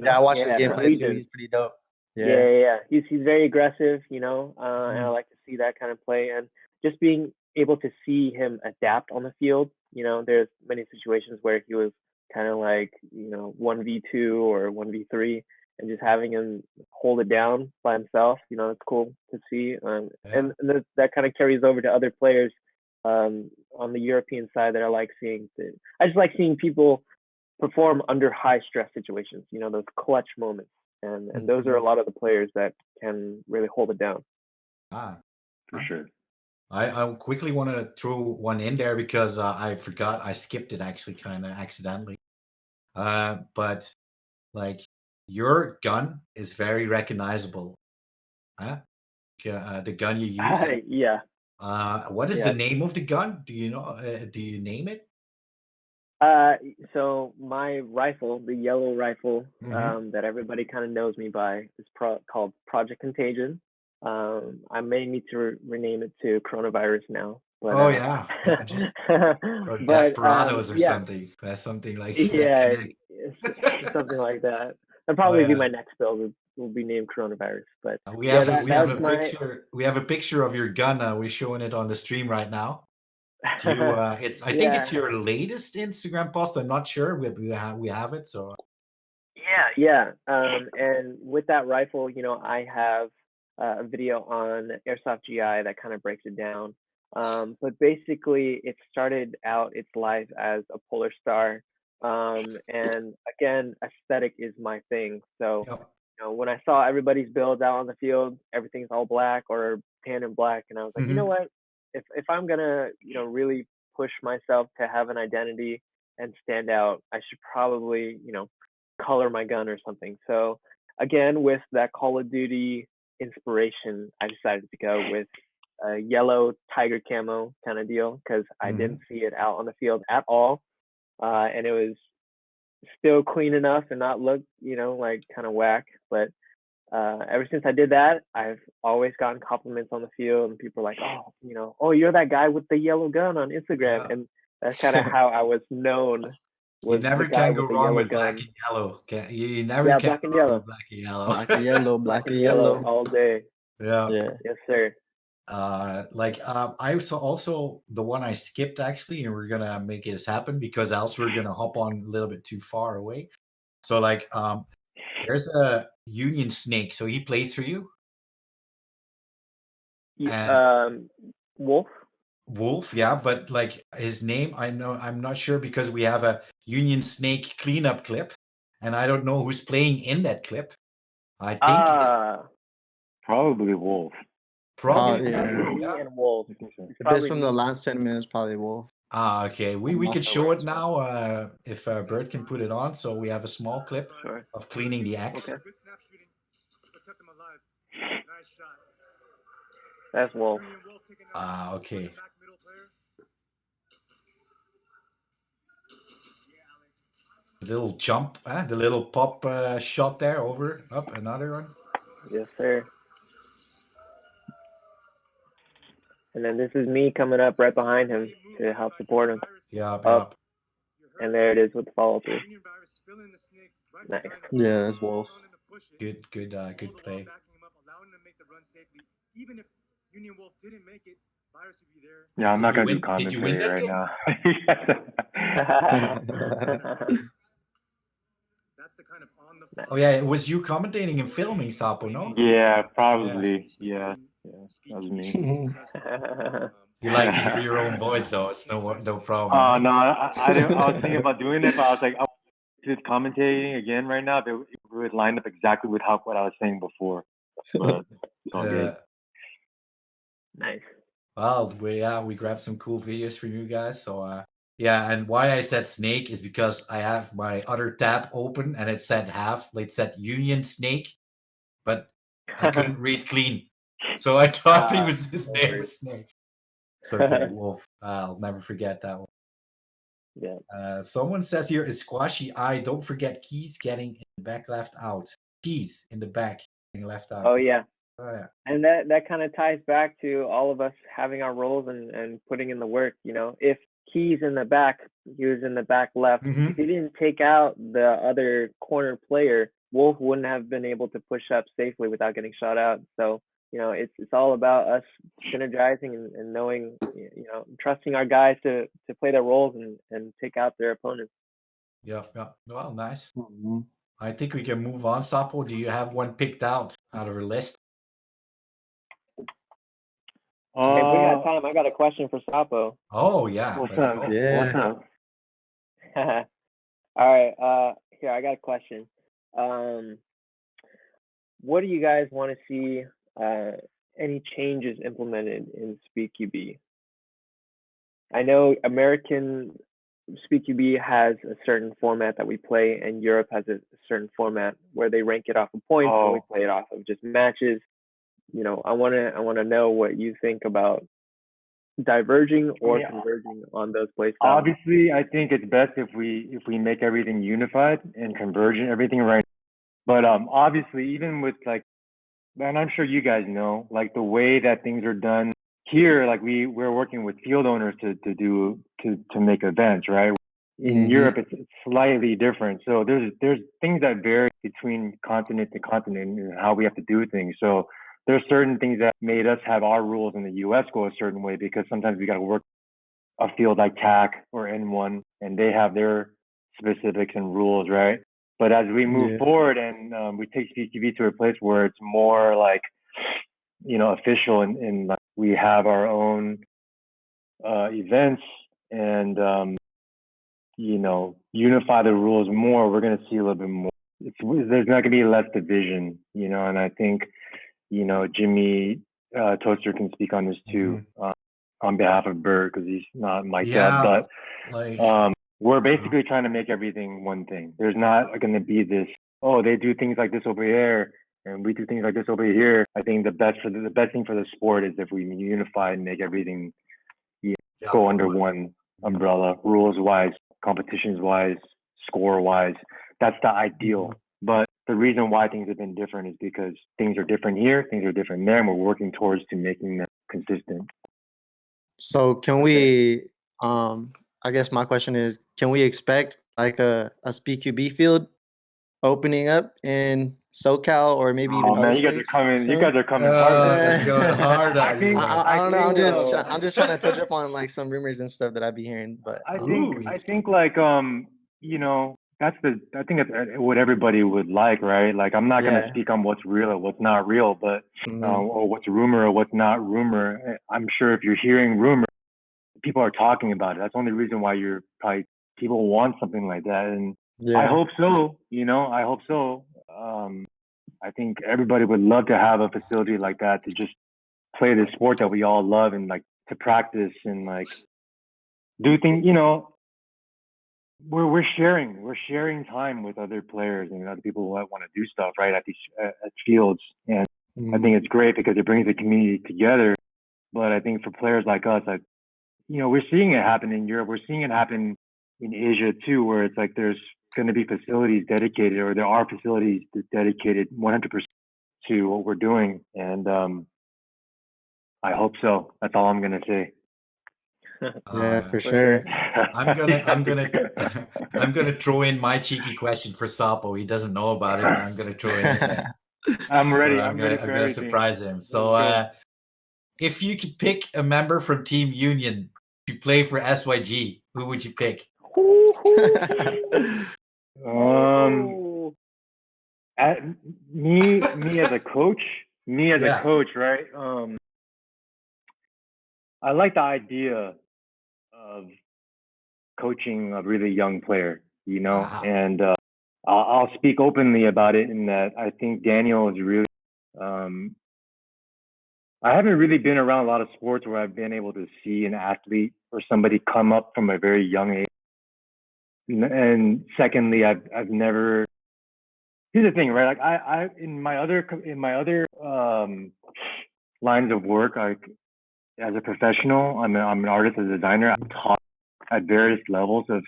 Yeah, I watched his gameplay too. He's pretty dope. Yeah. He's very aggressive, and I like to see that kind of play, and just being able to see him adapt on the field. There's many situations where he was kind of like 1v2 or 1v3, and just having him hold it down by himself, it's cool to see. And that kind of carries over to other players on the European side that I like seeing. I just like seeing people perform under high stress situations, those clutch moments, and those are a lot of the players that can really hold it down. For sure. I quickly want to throw one in there because I forgot. I skipped it actually kind of accidentally. But like your gun is very recognizable. The gun you use. Yeah. What is the name of the gun? Do you know? Do you name it? So my rifle, the yellow rifle, that everybody kind of knows me by, is called Project Contagion. I may need to rename it to Coronavirus now. But, or Desperados or something. That's something like something like that. That'll probably be my next build. Will be named Coronavirus. But we have a picture. We have a picture of your gun. We're showing it on the stream right now. I think it's your latest Instagram post. I'm not sure. We have it. So yeah. And with that rifle, I have a video on Airsoft GI that kind of breaks it down. But basically, it started out its life as a Polar Star, and again, aesthetic is my thing. So when I saw everybody's builds out on the field, everything's all black or tan and black, and I was like, you know what? If I'm gonna really push myself to have an identity and stand out, I should probably color my gun or something. So again, with that Call of Duty inspiration, I decided to go with a yellow tiger camo kind of deal because I didn't see it out on the field at all, and it was still clean enough and not look like kind of whack. But ever since I did that, I've always gotten compliments on the field, and people are like, oh, you're that guy with the yellow gun on Instagram, and that's kind of how I was known. You never can go wrong with black and yellow. You never can black and yellow. Black and yellow. Black and yellow. Black and yellow all day. Yeah. Yes, sir. I saw also the one I skipped actually, and we're gonna make this happen because else we're gonna hop on a little bit too far away. So there's a Union Snake. So he plays for you. Wolf, yeah, but his name, I'm not sure because we have a Union Snake cleanup clip, and I don't know who's playing in that clip. I think it's probably Wolf. Probably, and Wolf. If it's from the last 10 minutes, probably Wolf. Okay. We can show it now if Bert can put it on. So we have a small clip of cleaning the X. Okay. That's Wolf. Okay. The little jump, the little pop shot there, over, up, another one. Yes, sir. And then this is me coming up right behind him to help support him. Yeah, Up. And there it is with the follow through. Nice. Yeah, that's Wolf. Good play. Yeah, I'm not Did gonna you do win- did you win commentary right that now. Oh yeah, it was you commentating and filming, Sapo, no? Yeah, probably. Yeah, that was me. You like to hear your own voice, though. It's no problem. Oh right? no, I didn't. I was thinking about doing it, but I was like, just commentating again right now. It would line up exactly with what I was saying before. But it's all good. Nice. Well, we grabbed some cool videos from you guys. So yeah, and why I said snake is because I have my other tab open and it said it said Union Snake, but I couldn't read clean, so I thought he was his name was Snake. It's okay, Wolf. I'll never forget that one. Yeah. Someone says here is squashy eye. Don't forget keys getting in the back left out. Keys in the back getting left out. Oh yeah. Oh yeah. And that kind of ties back to all of us having our roles and putting in the work. You know, if Key's in the back, he was in the back left. Mhm. If he didn't take out the other corner player, Wolf wouldn't have been able to push up safely without getting shot out. So, you know, it's all about us synergizing and knowing, you know, trusting our guys to play their roles and take out their opponents. Yeah. Well, nice. Mm-hmm. I think we can move on. Sapo, do you have one picked out of a list? If we got time, I got a question for Sapo. Oh yeah. What's Let's up? go. Yeah. What's up? All right. Here, I got a question. What do you guys want to see? Any changes implemented in Speed QB? I know American Speed QB has a certain format that we play, and Europe has a certain format where they rank it off of points, and we play it off of just matches. You know, I wanna know what you think about diverging or converging on those play styles. Obviously, I think it's best if we make everything unified and convergent everything right. But obviously, even with like, and I'm sure you guys know, like the way that things are done here, like we're working with field owners to make events, right? In Europe, it's slightly different. So there's things that vary between continent to continent and how we have to do things. So there's certain things that made us have our rules in the U.S. go a certain way because sometimes we got to work a field like TAC or N1, and they have their specifics and rules, right? But as we move forward and we take CTV to a place where it's more like, you know, official and like we have our own events and, you know, unify the rules more, we're going to see a little bit more. There's not going to be less division, you know, and I think, you know, Jimmy Toaster can speak on this too. On behalf of Bird, because he's not like that. But like we're basically trying to make everything one thing. There's not going to be this, oh, they do things like this over here, and we do things like this over here. I think the best thing for the sport is if we unify and make everything go under one umbrella, rules wise, competitions wise, score wise. That's the ideal. But the reason why things have been different is because things are different here, things are different there, and we're working towards to making them consistent. So can we, I guess my question is, can we expect like a SPQB field opening up in SoCal or maybe even other states? You guys are coming hard. Going hard I at think- you. I don't know. think, I'm just trying to touch up on like some rumors and stuff that I'd be hearing. But I think like you know, I think that's what everybody would like, right? Like I'm not gonna speak on what's real or what's not real, but or what's rumor or what's not rumor. I'm sure if you're hearing rumor, people are talking about it. That's the only reason why people want something like that, and I hope so. You know, I hope so. I think everybody would love to have a facility like that to just play the sport that we all love and like to practice and like do things. You know, we're sharing time with other players and other people who want to do stuff right at these at fields, and I think it's great because it brings the community together. But I think for players like us, like, we're seeing it happen in Europe. We're seeing it happen in Asia too, where it's like there's going to be facilities dedicated, or there are facilities dedicated 100% to what we're doing. And I hope so. That's all I'm going to say. Yeah, for For sure. I'm gonna throw in my cheeky question for Sapo. He doesn't know about it, but I'm gonna throw it in there. I'm ready. So I'm ready I'm for gonna everything. surprise him. So Let's if you could pick a member from Team Union to play for SYG, who would you pick? go. Me as a coach, Yeah. right? I like the idea of coaching a really young player, Wow. and I'll speak openly about it in that I think Daniel is really. I haven't really been around a lot of sports where I've been able to see an athlete or somebody come up from a very young age. And secondly, I've never. Here's the thing, right? Like I in my other lines of work, as a professional, I'm an artist, as a designer. I've taught at various levels of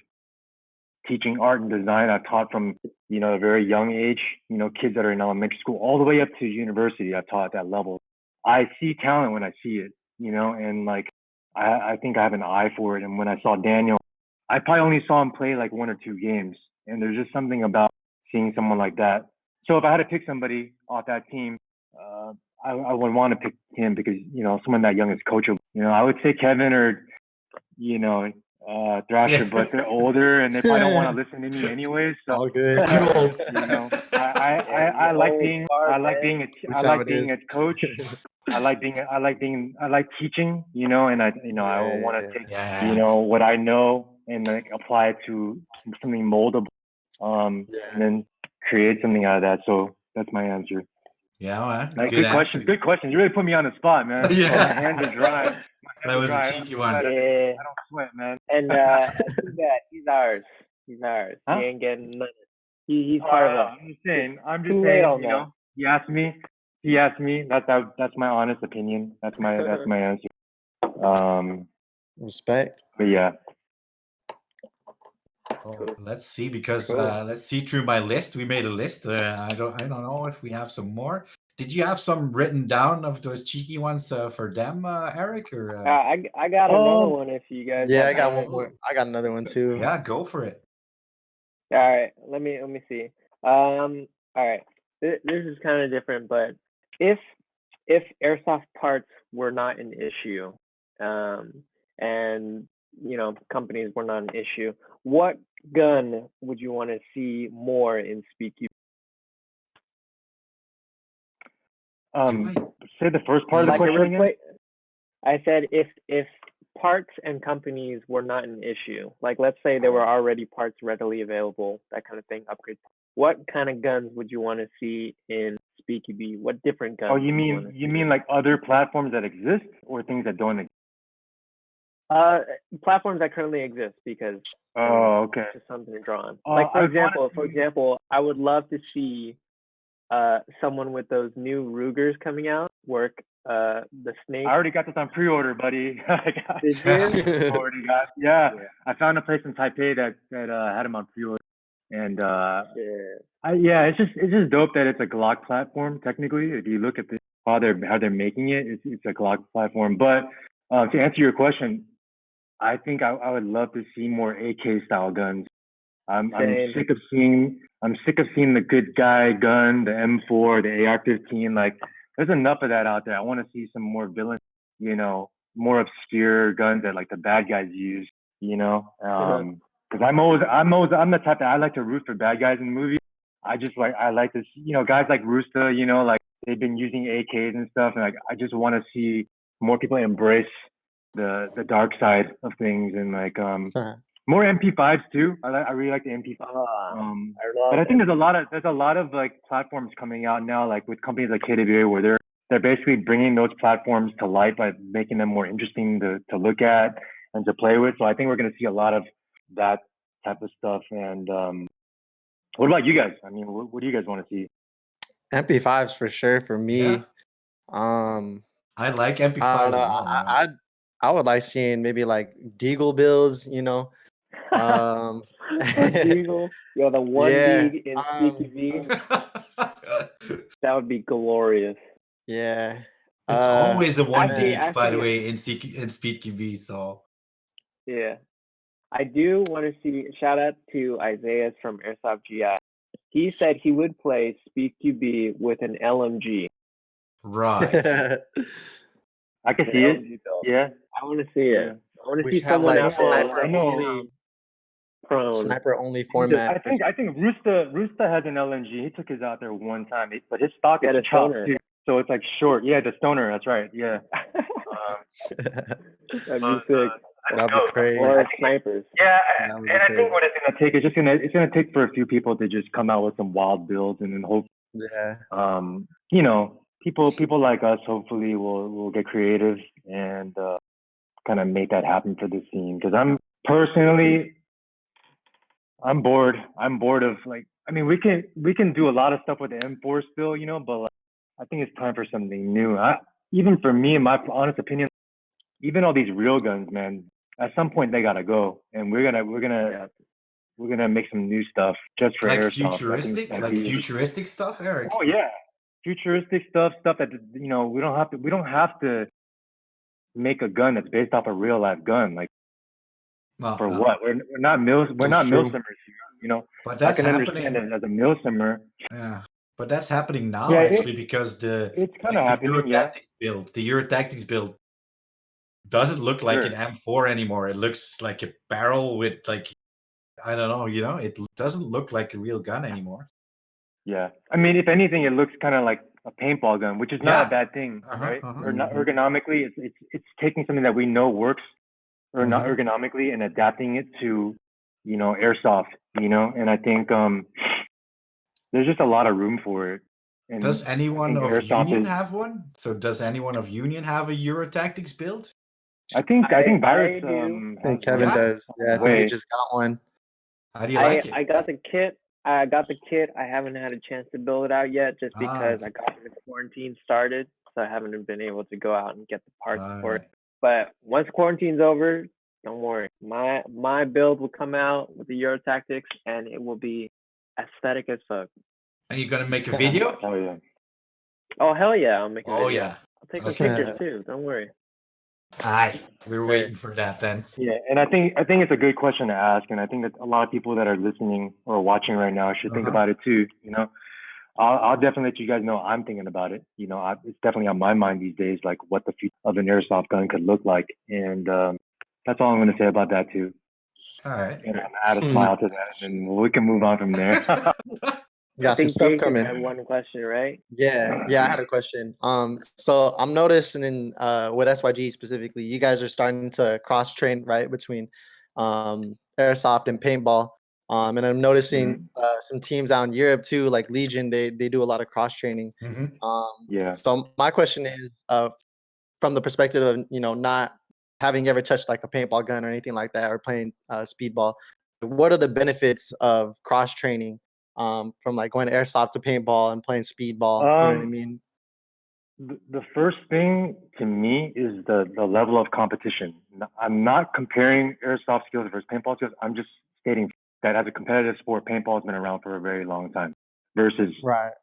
teaching art and design. I've taught from a very young age, kids that are in elementary school, all the way up to university. I've taught at that level. I see talent when I see it, and like I think I have an eye for it. And when I saw Daniel, I probably only saw him play like 1 or 2 games, and there's just something about seeing someone like that. So if I had to pick somebody off that team, I would want to pick him because someone that young is coachable. I would say Kevin or Thrasher, but they're older and they probably don't want to listen to me anyways. So All good. Too old. I like being a coach. I like teaching, and I want to take Yeah. what I know and like apply it to something moldable, and then create something out of that. So that's my answer. Yeah, man. Like, Good question. answer. Good question. You really put me on the spot, man. Yeah. My hands are dry. That was a cheeky one. I don't sweat, man. And I think that he's ours. Huh? He ain't getting none. He's part of us. I'm just Too late saying. on that. He asked me. That's my honest opinion. That's my answer. Respect. But yeah. Oh, let's see, because Cool. let's see through my list. We made a list. I don't know if we have some more. Did you have some written down of those cheeky ones for them, Eric? Or I got another one if you guys. Yeah, want I got mine. one more. I got another one too. yeah, go for it. All right, let me see. All right, this is kind of different, but if airsoft parts were not an issue, and companies were not an issue, what gun would you want to see more in Speaky? Say the first part of the question again. I said if parts and companies were not an issue, like let's say there were already parts readily available, that kind of thing, upgrades. What kind of guns would you want to see in Speaky B? What different guns? Oh, you mean like other platforms that exist or things that don't exist? Platforms that currently exist, because okay. it's just something to draw on. Like for example, I would love to see someone with those new Rugers coming out work the Snake. I already got this on pre-order, buddy. Did you? Already got. Yeah. I found a place in Taipei that had them on pre-order, and it's just dope that it's a Glock platform. Technically, if you look at how they're making it, it's a Glock platform. But to answer your question, I think I would love to see more AK style guns. I'm sick of seeing the good guy gun, the M4, the AR-15. Like, there's enough of that out there. I want to see some more villain, more obscure guns that like the bad guys use. Because I'm the type that I like to root for bad guys in movies. I like to see, guys like Rusta, like they've been using AKs and stuff, and like I just want to see more people embrace the dark side of things, and like more MP5s too. I really like the MP5. But I think there's a lot of like platforms coming out now, like with companies like KWA, where they're basically bringing those platforms to light by making them more interesting to look at and to play with. So I think we're going to see a lot of that type of stuff. And what about you guys? I mean, what do you guys want to see? MP5s for sure for me. I like I don't MP5s know. as well. I would like seeing maybe like Deagle builds, you know. Um, A Deagle, yo, the one yeah. league in CQV, that would be glorious. Yeah. It's always a one Actually, league, by the actually, way, in Speed QV. So yeah. I do want to see shout out to Isaiah from Airsoft GI. He said he would play Speed QB with an LMG. right. I can The see it. LMG build. Yeah. I want to see Yeah. it. I want to We see should have someone like out there I know. prone. sniper only I format. think Rusta has an LNG. He took his out there one time, but his stock Yeah, is the chopped stoner. too. So it's like short. Yeah, the stoner. That's right. Yeah. That'd be sick. That'd be crazy. Or snipers. Yeah, That would and be I think crazy. what it's gonna take is it's gonna take for a few people to just come out with some wild builds, and then hope Yeah. you know people like us hopefully will get creative and kind of make that happen for the scene. Because I'm bored. I'm bored of like I mean we can do a lot of stuff with the M4 still, you know, but like, I think it's time for something new. Even for me, in my honest opinion, even all these real guns, man, at some point they gotta go, and we're gonna make some new stuff just for Like airsoft. I think it's futuristic, gonna like be futuristic stuff, Eric. oh yeah, futuristic stuff that you know we don't have to make a gun that's based off a real life gun. Like No, for no. what? We're not That's true. milsimmers here, you know. But I that's can understand happening. it as a milsimmer. Yeah. But that's happening now Yeah, actually because it's kind like of the happening. Yeah, Euro Tactics build doesn't look like sure. an M4 anymore. It looks like a barrel with like I don't know, it doesn't look like a real gun anymore. Yeah, I mean, if anything, it looks kind of like a paintball gun, which is not a Yeah. bad thing, Uh-huh. right? Uh-huh. Or not Mhm. ergonomically, it's taking something that we know works or not Mhm. ergonomically and adapting it to, you know, airsoft, you know. And I think there's just a lot of room for it. And Does I anyone think of airsoft Union is. have one? So does anyone of Union have a Euro Tactics build? I think Virus I do. I has think one Kevin Yeah. does. on Yeah, the I think he way. just got one. How do you like I it? got the kit. I got the kit. I haven't had a chance to build it out yet, just because Okay. I got the quarantine started, so I haven't been able to go out and get the parts for it. Alright. But once quarantine's over, don't worry. My build will come out with the Euro Tactics, and it will be aesthetic as fuck. Are you gonna make a video? Oh yeah. Oh hell yeah! I'll make a Oh video. yeah. I'll take some Okay. pictures too. Don't worry. Aye. We're Sure. waiting for that then. Yeah, and I think it's a good question to ask, and I think that a lot of people that are listening or watching right now should think Uh-huh. about it too. You know, I'll definitely let you guys know I'm thinking about it. You know, it's definitely on my mind these days, like what the future of an airsoft gun could look like, and that's all I'm going to say about that too. All right. And add a smile to that, and then we can move on from there. We got I some think stuff Jason coming. had one question, right? Yeah, I had a question. So I'm noticing in with SYG specifically, you guys are starting to cross train right between airsoft and paintball. And I'm noticing some teams out in Europe too, like Legion. They do a lot of cross training. Mhm. Yeah. So my question is, from the perspective of not having ever touched like a paintball gun or anything like that, or playing speedball, what are the benefits of cross training? From like going to airsoft to paintball and playing speedball, you know what I mean? The first thing to me is the level of competition. I'm not comparing airsoft skills versus paintball skills. I'm just stating that as a competitive sport, paintball has been around for a very long time versus Right.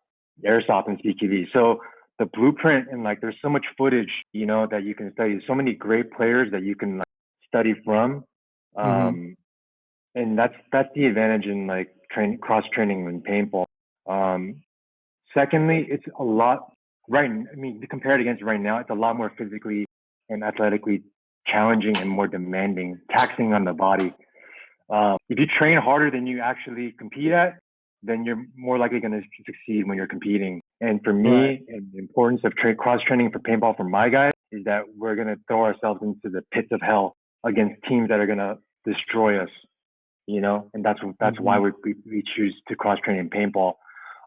airsoft and CTV. So the blueprint and like there's so much footage, you know, that you can study. So many great players that you can like, study from. Mhm. And that's the advantage in like cross training in paintball. Secondly, it's a lot right. I mean, to compare it against right now, it's a lot more physically and athletically challenging and more demanding, taxing on the body. If you train harder than you actually compete at, then you're more likely going to succeed when you're competing. And for me, Right. and the importance of cross training for paintball for my guys is that we're going to throw ourselves into the pits of hell against teams that are going to destroy us. You know, and that's why Mhm. we choose to cross train in paintball.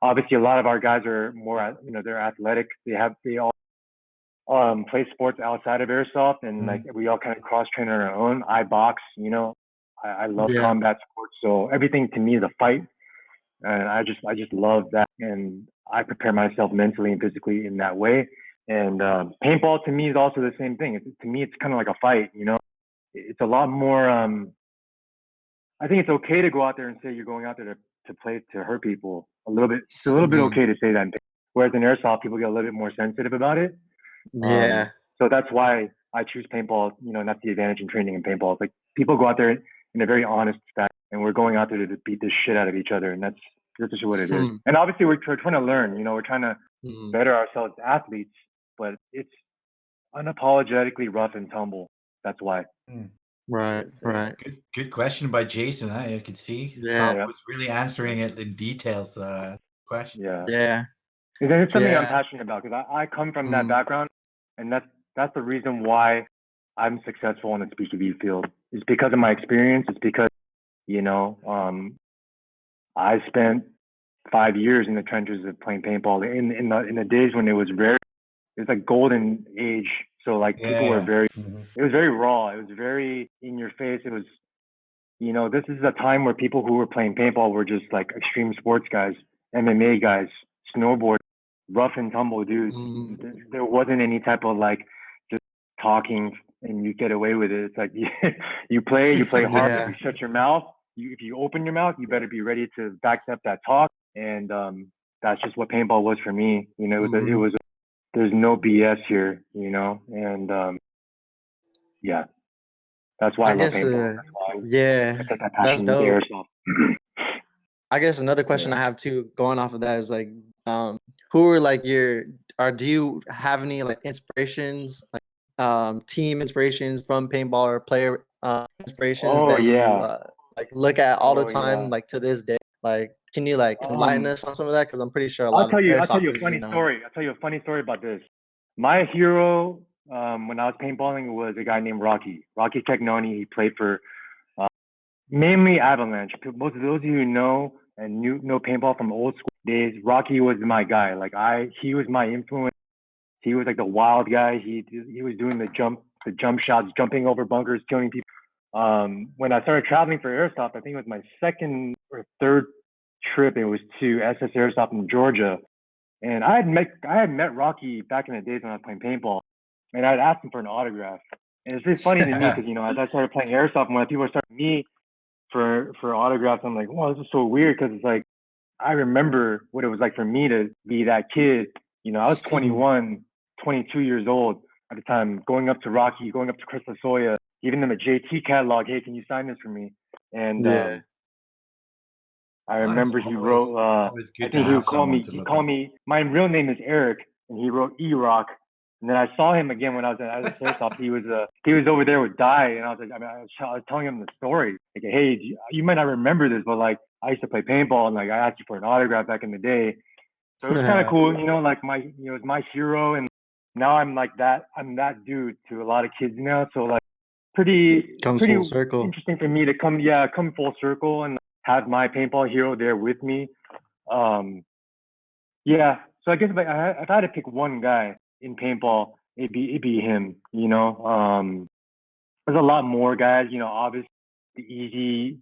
Obviously, a lot of our guys are more, you know, they're athletic. They all play sports outside of airsoft, and like we all kind of cross train on our own. I box, you know, I love Yeah. combat sports, so everything to me is a fight, and I just love that, and I prepare myself mentally and physically in that way. And paintball to me is also the same thing. To me, it's kind of like a fight. You know, it's a lot more. I think it's okay to go out there and say you're going out there to play to hurt people a little bit. It's a little bit okay to say that. Whereas in airsoft, people get a little bit more sensitive about it. Yeah. So that's why I choose paintball. You know, and that's the advantage in training in paintball. It's like people go out there in a very honest fashion, and we're going out there to beat the shit out of each other, and that's just what it is. And obviously, we're trying to learn. You know, we're trying to better ourselves as athletes, but it's unapologetically rough and tumble. That's why. Right. Good question by Jason. You can see Sal was really answering it in details. The question. Yeah. And it's something I'm passionate about because I come from that background, and that's the reason why I'm successful in the speech review field. It's because of my experience. It's because, you know, I spent 5 years in the trenches of playing paintball in the days when it was very, it was like golden age. So like people were very, it was very raw. It was very in your face. It was, you know, this is a time where people who were playing paintball were just like extreme sports guys, MMA guys, snowboard, rough and tumble dudes. There wasn't any type of like just talking and you get away with it. It's like you play hard. You shut your mouth. If you open your mouth, you better be ready to back up that talk. And that's just what paintball was for me. You know, it was there's no BS here. You know, and that's why I love paintball. That's why I take that passion into airsoft. I guess another question I have too, going off of that, is like, who are like do you have any like inspirations, like team inspirations from paintball, or player inspirations that you like look at all the time, like to this day? Like, can you like enlighten us on some of that? Because I'm pretty sure I'll tell you a funny story. I'll tell you a funny story about this. My hero when I was paintballing was a guy named Rocky Technoni. He played for mainly Avalanche. Most of those of you who know and know paintball from old school days, Rocky was my guy. Like he was my influence. He was like the wild guy. He was doing the jump shots, jumping over bunkers, killing people. When I started traveling for airsoft, I think it was my second or third trip. It was to SS Airsoft in Georgia, and I had met Rocky back in the days when I was playing paintball, and I'd asked him for an autograph. And it's just funny to me because, you know, as I started playing airsoft, when people started me for autographs, I'm like, wow, this is so weird, because it's like I remember what it was like for me to be that kid. You know, I was 21, 22 years old at the time, going up to Rocky, going up to Chris Lasoya, giving them a JT catalog. Hey, can you sign this for me? And I remember he wrote, I think he called me, my real name is Eric, and he wrote E-Rock. And then I saw him again when I was at Airsoft. He was over there with Dai, and I was like, I was telling him the story. Like, hey, you might not remember this, but like I used to play paintball, and like I asked you for an autograph back in the day. So it was kind of cool, you know, like it's my hero, and now I'm like that. I'm that dude to a lot of kids now. So like pretty full circle. Interesting for me to come full circle and have my paintball hero there with me. So I guess if I had to pick one guy in paintball, it'd be him. You know, there's a lot more guys. You know, obviously the easy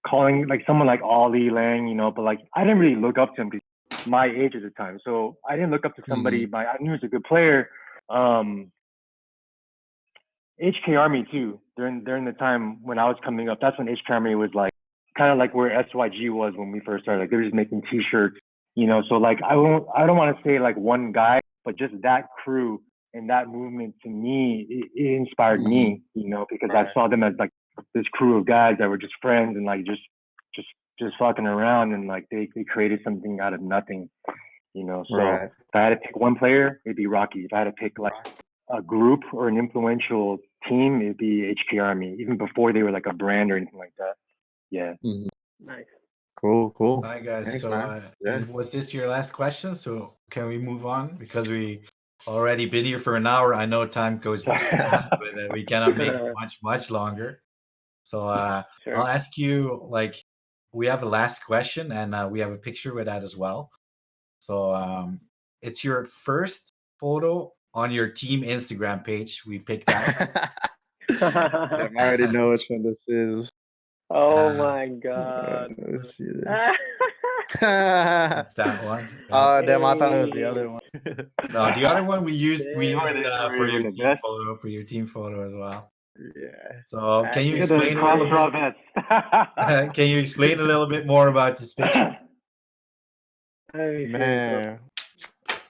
calling like someone like Ollie Lang. You know, but like I didn't really look up to him because my age at the time, so I didn't look up to somebody. I knew he was a good player. HK Army too. During the time when I was coming up, that's when HK Army was like kind of like where SYG was when we first started. Like they were just making T-shirts, you know. So like I don't want to say like one guy, but just that crew and that movement to me, it inspired me, you know, because I saw them as like this crew of guys that were just friends and like just fucking around, and like they created something out of nothing, you know. So if I had to pick one player, it'd be Rocky. If I had to pick like a group or an influential team, it'd be HK Army, even before they were like a brand or anything like that. Yeah. Nice. Cool. All right, guys. Thanks, so man. was this your last question? So can we move on, because we already been here for an hour? I know time goes fast, but we cannot make it much longer. So Sure. I'll ask you, like, we have a last question, and we have a picture with that as well. So it's your first photo on your team Instagram page. We picked that. I already know which one this is. Oh my god. Let's see this. It's that one. Oh, damn! I thought it was the other one. No, the other one we used for your the team best. photo, as well. Yeah. So can you Look at those explain a cross little draw bit? vets. Can you explain a little bit more about this picture? Man,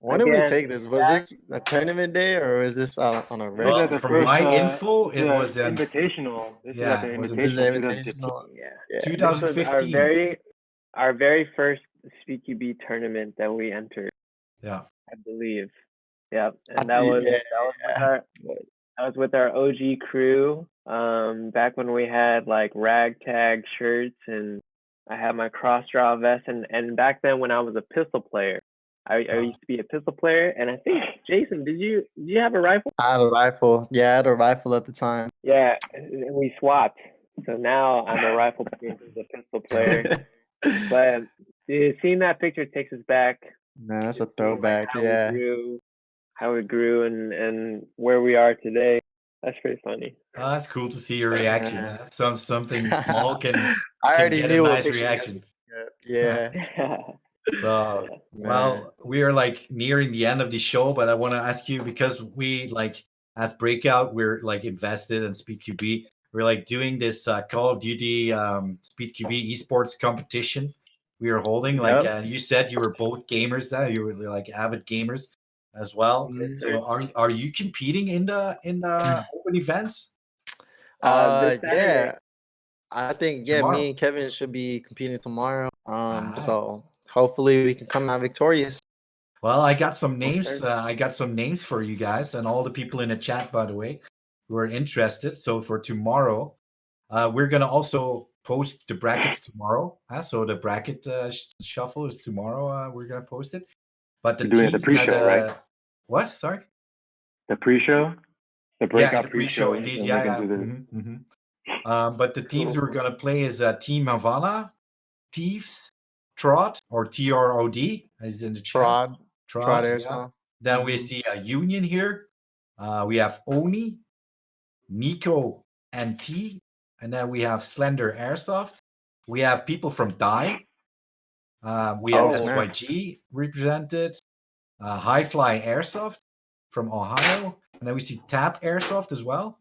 when did we Again, take this? Was this a tournament day or was this on a This is Well, at regular? the from first, my info, this is it a was an invitational. This is at the yeah, it was an This is invitational the 2015. invitational. yeah, Yeah. this was 2015. our very first SpeedQB tournament that we entered, Yeah. I believe. Yep, I and that think, was yeah. with our OG crew. Back when we had like ragtag shirts, and I had my cross draw vest, and back then when I was a pistol player, I used to be a pistol player, and I think Jason, did you have a rifle? I had a rifle. Yeah, I had a rifle at the time. Yeah, and we swapped. So now I'm a rifle player, he's a pistol player. But seeing that picture takes us back Man, that's to a seeing, like, throwback. Yeah. how we grew, and where we are today. That's pretty funny. Oh, that's cool to see your reaction. Yeah. Something small can I already get a knew what nice picture you guys reaction. would get. Yeah. So, Man. well, we are like nearing the end of the show, but I want to ask you, because we like as Breakout, we're like invested in SpeedQB. We're like doing this Call of Duty SpeedQB esports competition we are holding. Like Yep. you said, you were both gamers. You were like avid gamers as well. Mhm. So are you competing in the open events This Saturday. Yeah. I think me tomorrow? and Kevin should be competing tomorrow. Alright. So hopefully we can come out victorious. Well, I got some names. sir. I got some names for you guys and all the people in the chat, by the way, who are interested. So for tomorrow, we're gonna also post the brackets tomorrow. So the bracket shuffle is tomorrow. We're gonna post it. But the You're doing it the teams that pre-show, right? what? Sorry. The pre-show, the Yeah, breakout the pre-show pre-show, indeed. and Yeah, we can yeah. do the. But the teams we're gonna play is Team Havana, Thieves, Trot, or TROD, is in the chat. Trod Yeah. Airsoft. Then we see a Union here. We have Oni, Nico, and T. And then we have Slender Airsoft. We have people from Die. We have Oh, snap. SYG represented. High Fly Airsoft from Ohio. And then we see Tap Airsoft as well.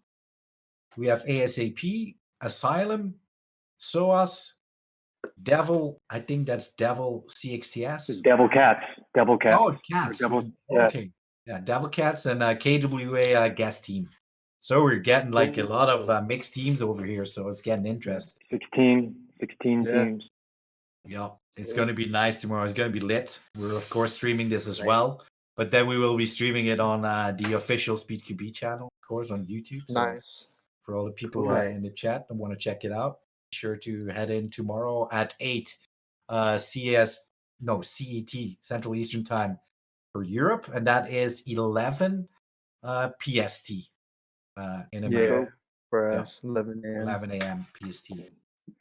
We have ASAP, Asylum, SOAS, Devil. I think that's Devil CXTS. Devil Cats. Devil Cats. Oh, Cats. Devil, yeah. Okay. Yeah, Devil Cats and KWA guest team. So we're getting like a lot of mixed teams over here. So it's getting interesting. 16 Yeah. teams. Yeah, it's going to be nice tomorrow. It's going to be lit. We're, of course, streaming this as well. But then we will be streaming it on the official SpeedQB channel, of course, on YouTube. So Nice. for all the people Cool. in the chat that want to check it out, be sure to head in tomorrow at 8 CET, Central Eastern Time for Europe. And that is 11 PST in America. Yeah. For Yeah. us, 11 a.m. 11 a.m. PST. Is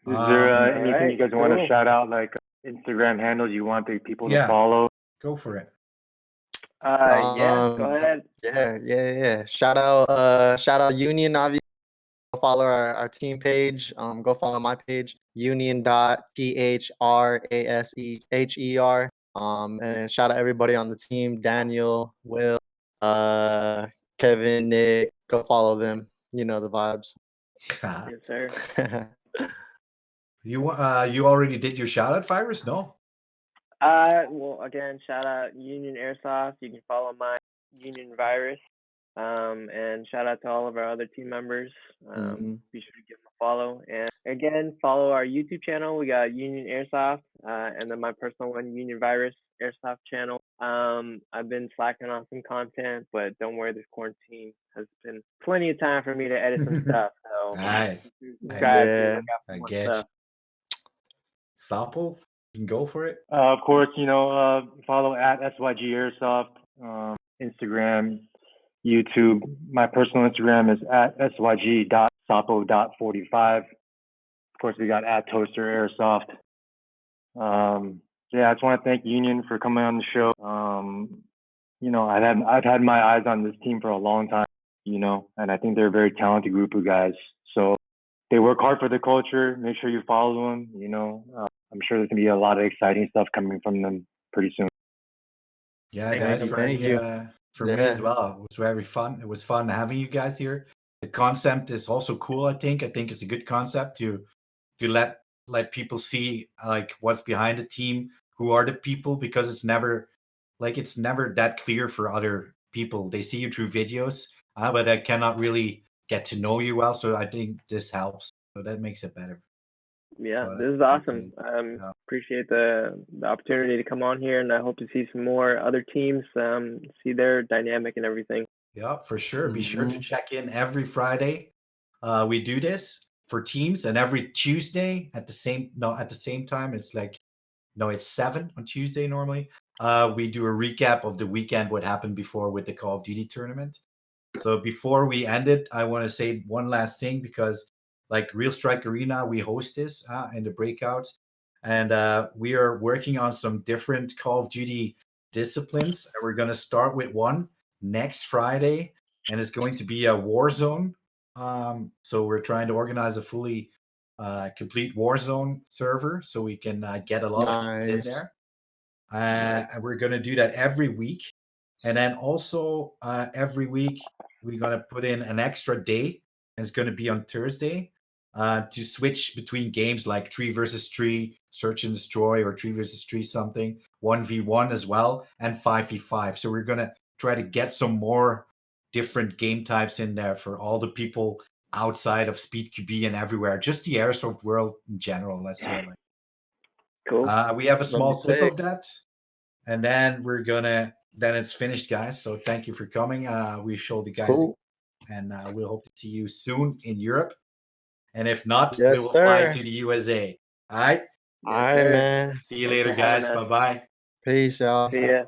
there anything Alright, you guys want to cool. shout out, like Instagram handles you want the people Yeah. to follow? Go for it. Yeah, go ahead. Yeah. Shout out Union, obviously. Go follow our team page. Go follow my page, union.thrasher. And shout out everybody on the team, Daniel, Will, Kevin, Nick. Go follow them. You know the vibes. Yes, sir. You already did your shout out, Virus? No. Well, again, shout out Union Airsoft. You can follow my Union Virus. And shout out to all of our other team members. Be sure to give them a follow. And again, follow our YouTube channel. We got Union Airsoft, and then my personal one, Union Virus Airsoft channel. I've been slacking on some content, but don't worry, this quarantine has been plenty of time for me to edit some stuff. So Alright. subscribe to Yeah, look out for I more get stuff. Sapo, you can go for it. Of course, follow at SYG Airsoft, Instagram, YouTube. My personal Instagram is at syg.sapo.45. Of course, we got at Toaster Airsoft. I just want to thank Union for coming on the show. I've had my eyes on this team for a long time, and I think they're a very talented group of guys. So they work hard for the culture. Make sure you follow them, I'm sure there's gonna be a lot of exciting stuff coming from them pretty soon. Yeah, Thank guys, you. Thank you. for me as Yeah. well. It was very fun. It was fun having you guys here. The concept is also cool. I think it's a good concept to let people see like what's behind the team, who are the people, because it's never that clear for other people. They see you through videos, but I cannot really get to know you well. So I think this helps. So that makes it better. Yeah, So this is that's awesome. good. Yeah. Appreciate the opportunity to come on here, and I hope to see some more other teams, see their dynamic and everything. Yeah, for sure. Be sure to Mhm. check in every Friday. We do this for teams, and every Tuesday at the same time. It's like no, it's 7 on Tuesday normally. We do a recap of the weekend, what happened before with the Call of Duty tournament. So before we end it, I want to say one last thing, because like Real Strike Arena, we host this in the Breakout, and we are working on some different Call of Duty disciplines. And we're going to start with one next Friday, and it's going to be a Warzone. So we're trying to organize a fully complete Warzone server so we can get a lot of teams in Nice. there. And we're going to do that every week. And then also every week, we're going to put in an extra day, and it's going to be on Thursday to switch between games like 3 versus 3, Search and Destroy, or 3 versus 3 something, 1v1 as well, and 5v5. So we're going to try to get some more different game types in there for all the people outside of Speed QB and everywhere, just the airsoft world in general, let's say it like. Cool. We have a That'll be small clip sick. of that, and then then it's finished, guys. So thank you for coming. We showed the guys, Cool. and we'll hope to see you soon in Europe. And if not, we Yes, will fly sir. to the USA. All right. Yes, All right, sir. man. See you Thanks later, for having guys. us. Bye bye. Peace, y'all. See ya.